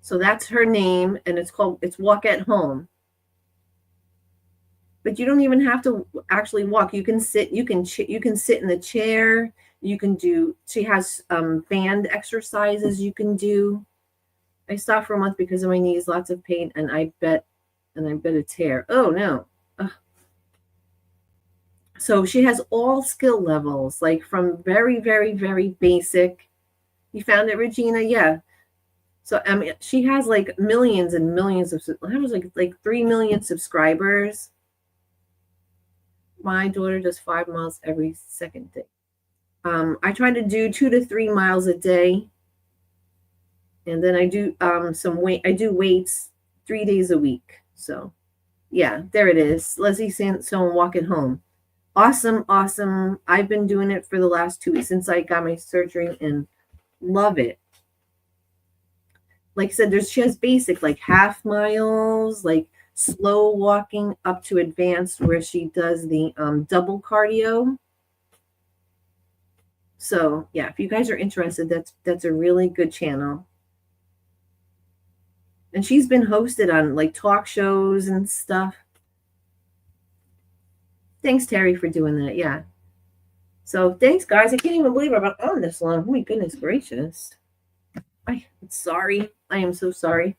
A: So that's her name, and it's Walk at Home. But you don't even have to actually walk. You can sit. You can sit in the chair. You can do. She has band exercises you can do. I stopped for a month because of my knees, lots of pain, and I bet a tear. Oh no. Ugh. So she has all skill levels, like from very, very, very basic. You found it, Regina? Yeah. So I mean, she has like millions and millions of. I was like 3 million subscribers. My daughter does 5 miles every second day. I try to do 2 to 3 miles a day, and then I do some weight. I do weights 3 days a week. So, yeah, there it is. Leslie Sansone, Walk It Home. Awesome, awesome. I've been doing it for the last 2 weeks since I got my surgery, and love it. Like I said, she has basic like half miles, like slow walking up to advanced, where she does the double cardio. So yeah, if you guys are interested, that's a really good channel. And she's been hosted on like talk shows and stuff. Thanks, Terry, for doing that. Yeah. So thanks, guys. I can't even believe I've been on this long. Oh my goodness gracious. I'm sorry. I am so sorry.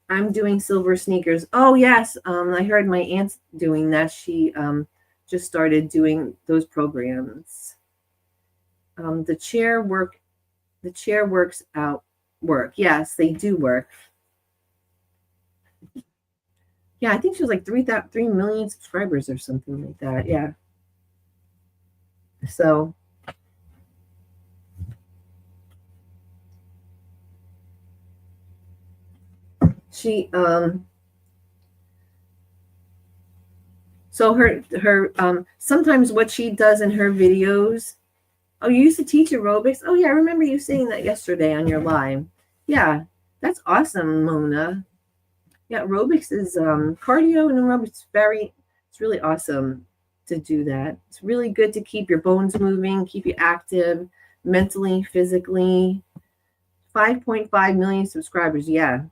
A: I'm doing silver sneakers. Oh yes. I heard my aunt's doing that. She just started doing those programs. The chair works out work. Yes, they do work. Yeah, I think she was like 3 million subscribers or something like that. Yeah. So she so her sometimes what she does in her videos. Oh, you used to teach aerobics? Oh yeah, I remember you saying that yesterday on your live. Yeah, that's awesome, Mona. Yeah, aerobics is cardio and aerobics. It's really awesome to do that. It's really good to keep your bones moving, keep you active, mentally, physically. 5.5 million subscribers. Yeah,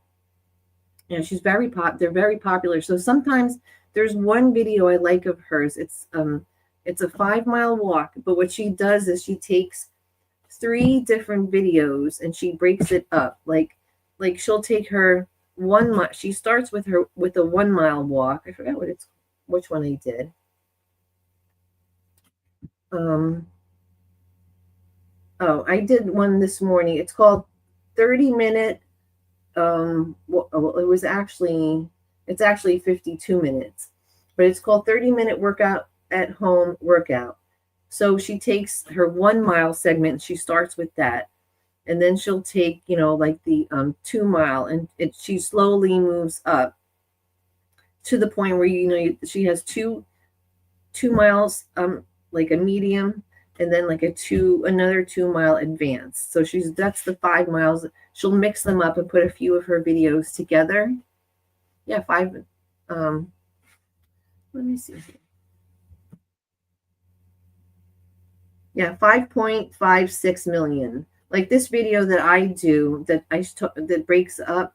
A: she's very They're very popular. So sometimes there's one video I like of hers. It's a 5 mile walk, but what she does is she takes 3 different videos and she breaks it up. Like she'll take her 1 mile. She starts with a 1 mile walk. I forgot which one I did. I did one this morning. It's called 30-minute. It's actually 52 minutes, but it's called 30-minute workout at home workout. So she takes her 1 mile segment. She starts with that, and then she'll take like the 2 mile, and she slowly moves up to the point where she has two miles like a medium, and then like another 2 mile advance. So that's the 5 miles. She'll mix them up and put a few of her videos together. Yeah, five. Let me see. Yeah, 5.56 million. Like this video that I do that breaks up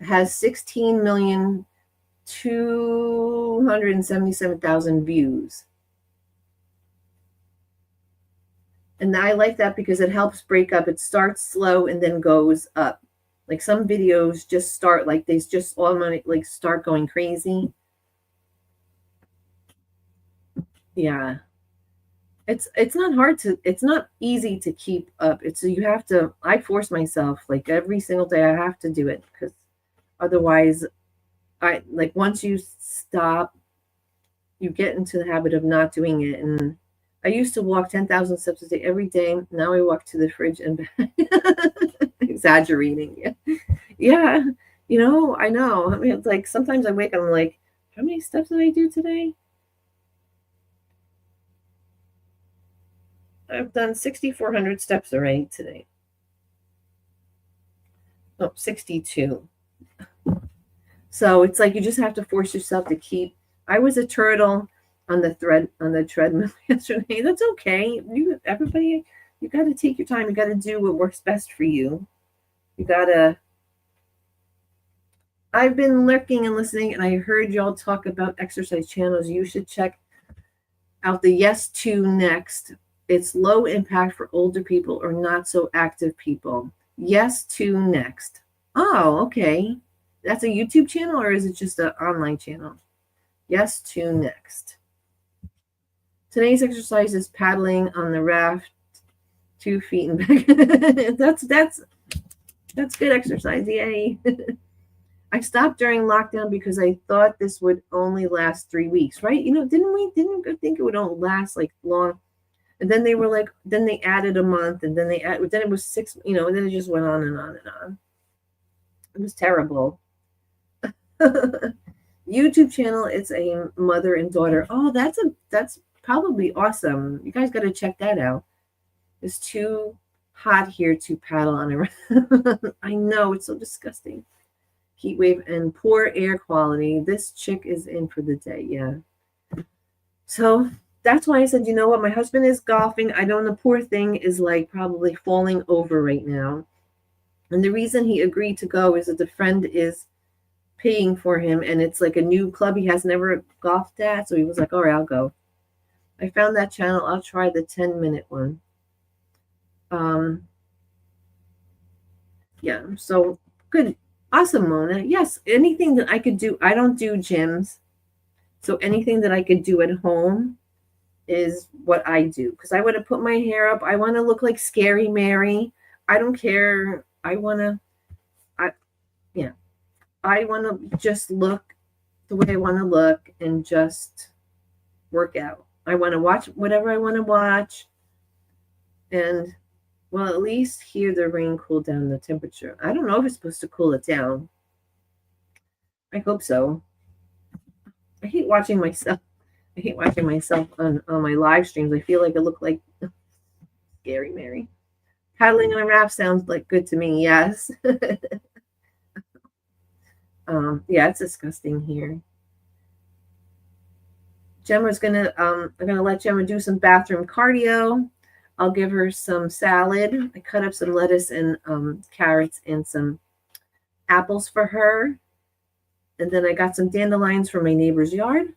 A: has 16,277,000 views. And I like that because it helps break up. It starts slow and then goes up. Like some videos just start like they just automatically like start going crazy. Yeah. It's not easy to keep up. I force myself like every single day I have to do it because otherwise once you stop, you get into the habit of not doing it. And I used to walk 10,000 steps a day every day. Now I walk to the fridge and back. Exaggerating. Yeah. Yeah. I know. I mean, it's like sometimes I wake up and I'm like, how many steps did I do today? I've done 6,400 steps already today. Oh, 62. So it's like you just have to force yourself to keep. I was a turtle on the treadmill yesterday. That's okay. Everybody, you got to take your time. You got to do what works best for you. I've been lurking and listening, and I heard y'all talk about exercise channels. You should check out the Yes to Next. It's low impact for older people or not so active people. Yes to Next. Oh, okay. That's a YouTube channel or is it just an online channel? Yes to Next. Today's exercise is paddling on the raft, 2 feet and back. That's good exercise. Yay. I stopped during lockdown because I thought this would only last 3 weeks, right? Didn't we think it would only last like long? And then they were like, then they added a month, and then then it was 6, and then it just went on and on and on. It was terrible. YouTube channel, it's a mother and daughter. Oh, that's probably awesome. You guys got to check that out. It's too hot here to paddle on a I know, it's so disgusting. Heat wave and poor air quality. This chick is in for the day. Yeah. So that's why I said, you know what? My husband is golfing. I don't know. The poor thing is like probably falling over right now. And the reason he agreed to go is that the friend is paying for him. And it's like a new club he has never golfed at. So he was like, all right, I'll go. I found that channel. I'll try the 10-minute one. Yeah. So good. Awesome, Mona. Yes. Anything that I could do. I don't do gyms. So anything that I could do at home is what I do, because I want to put my hair up. I want to look like Scary Mary. I don't care. I want to just look the way I want to look and just work out. I want to watch whatever I want to watch. And well, at least here the rain cooled down the temperature. I don't know if it's supposed to cool it down. I hope so. I hate watching myself. On my live streams. I feel like I look like Scary Mary. Paddling on a raft sounds like good to me. Yes. Yeah, it's disgusting here. Gemma's gonna I'm gonna let Gemma do some bathroom cardio. I'll give her some salad. I cut up some lettuce and carrots and some apples for her. And then I got some dandelions from my neighbor's yard.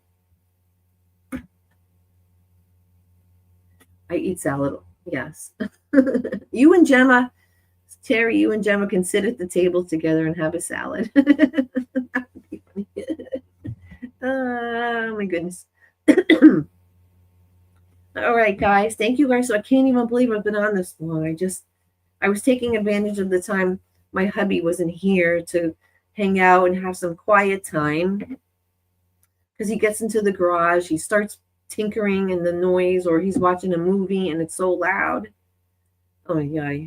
A: I eat salad. Yes. You and Gemma, Terry, you and Gemma can sit at the table together and have a salad. Oh my goodness. All right, guys. Thank you guys. So I can't even believe I've been on this long. I was taking advantage of the time my hubby wasn't here to hang out and have some quiet time. Because he gets into the garage, he starts tinkering in the noise, or he's watching a movie and it's so loud. Oh yeah.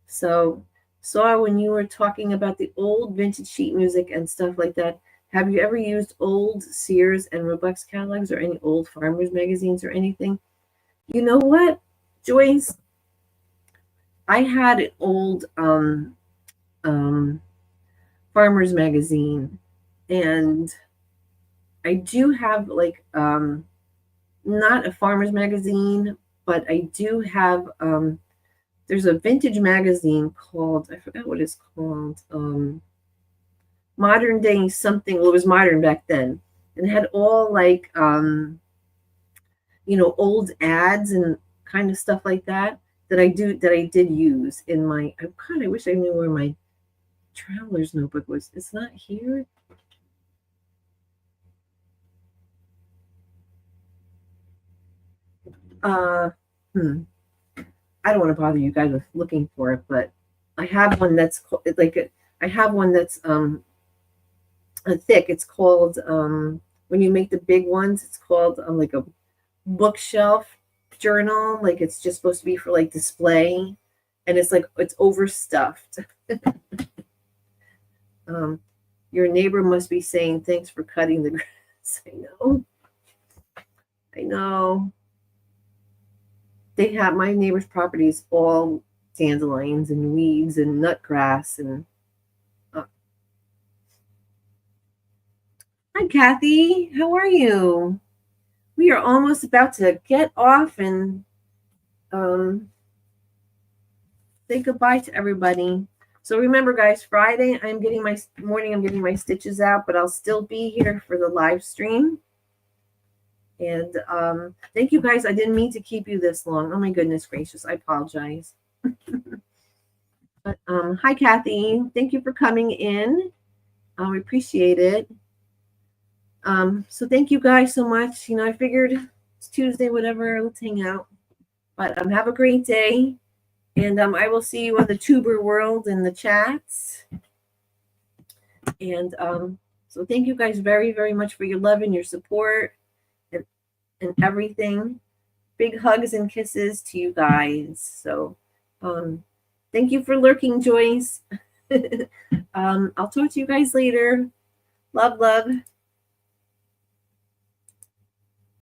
A: So when you were talking about the old vintage sheet music and stuff like that, have you ever used old Sears and Roebuck's catalogs or any old farmers magazines or anything? You know what, Joyce? I had an old um, farmer's magazine, and I do have like not a farmer's magazine, but I do have there's a vintage magazine called, I forgot what it's called, Modern Day something. Well, it was modern back then, and it had all like old ads and kind of stuff like that that I did use in my. I wish I knew where my traveler's notebook was. It's not here. Uh, hmm. I don't want to bother you guys with looking for it, but I have one that's I have one that's thick. It's called when you make the big ones. It's called like a bookshelf journal. Like it's just supposed to be for like display, and it's like it's overstuffed. Your neighbor must be saying thanks for cutting the grass. I know. They have my neighbor's properties all dandelions and weeds and nutgrass and. Hi, Kathy. How are you? We are almost about to get off and say goodbye to everybody. So remember, guys, Friday I'm getting my stitches out, but I'll still be here for the live stream. And thank you, guys. I didn't mean to keep you this long. Oh my goodness gracious, I apologize. But hi, Kathy. Thank you for coming in. We appreciate it. So thank you guys so much. I figured it's Tuesday, whatever. Let's hang out. But have a great day. And I will see you on the tuber world in the chats. And so thank you guys very, very much for your love and your support and everything. Big hugs and kisses to you guys. So thank you for lurking, Joyce. I'll talk to you guys later. Love, love.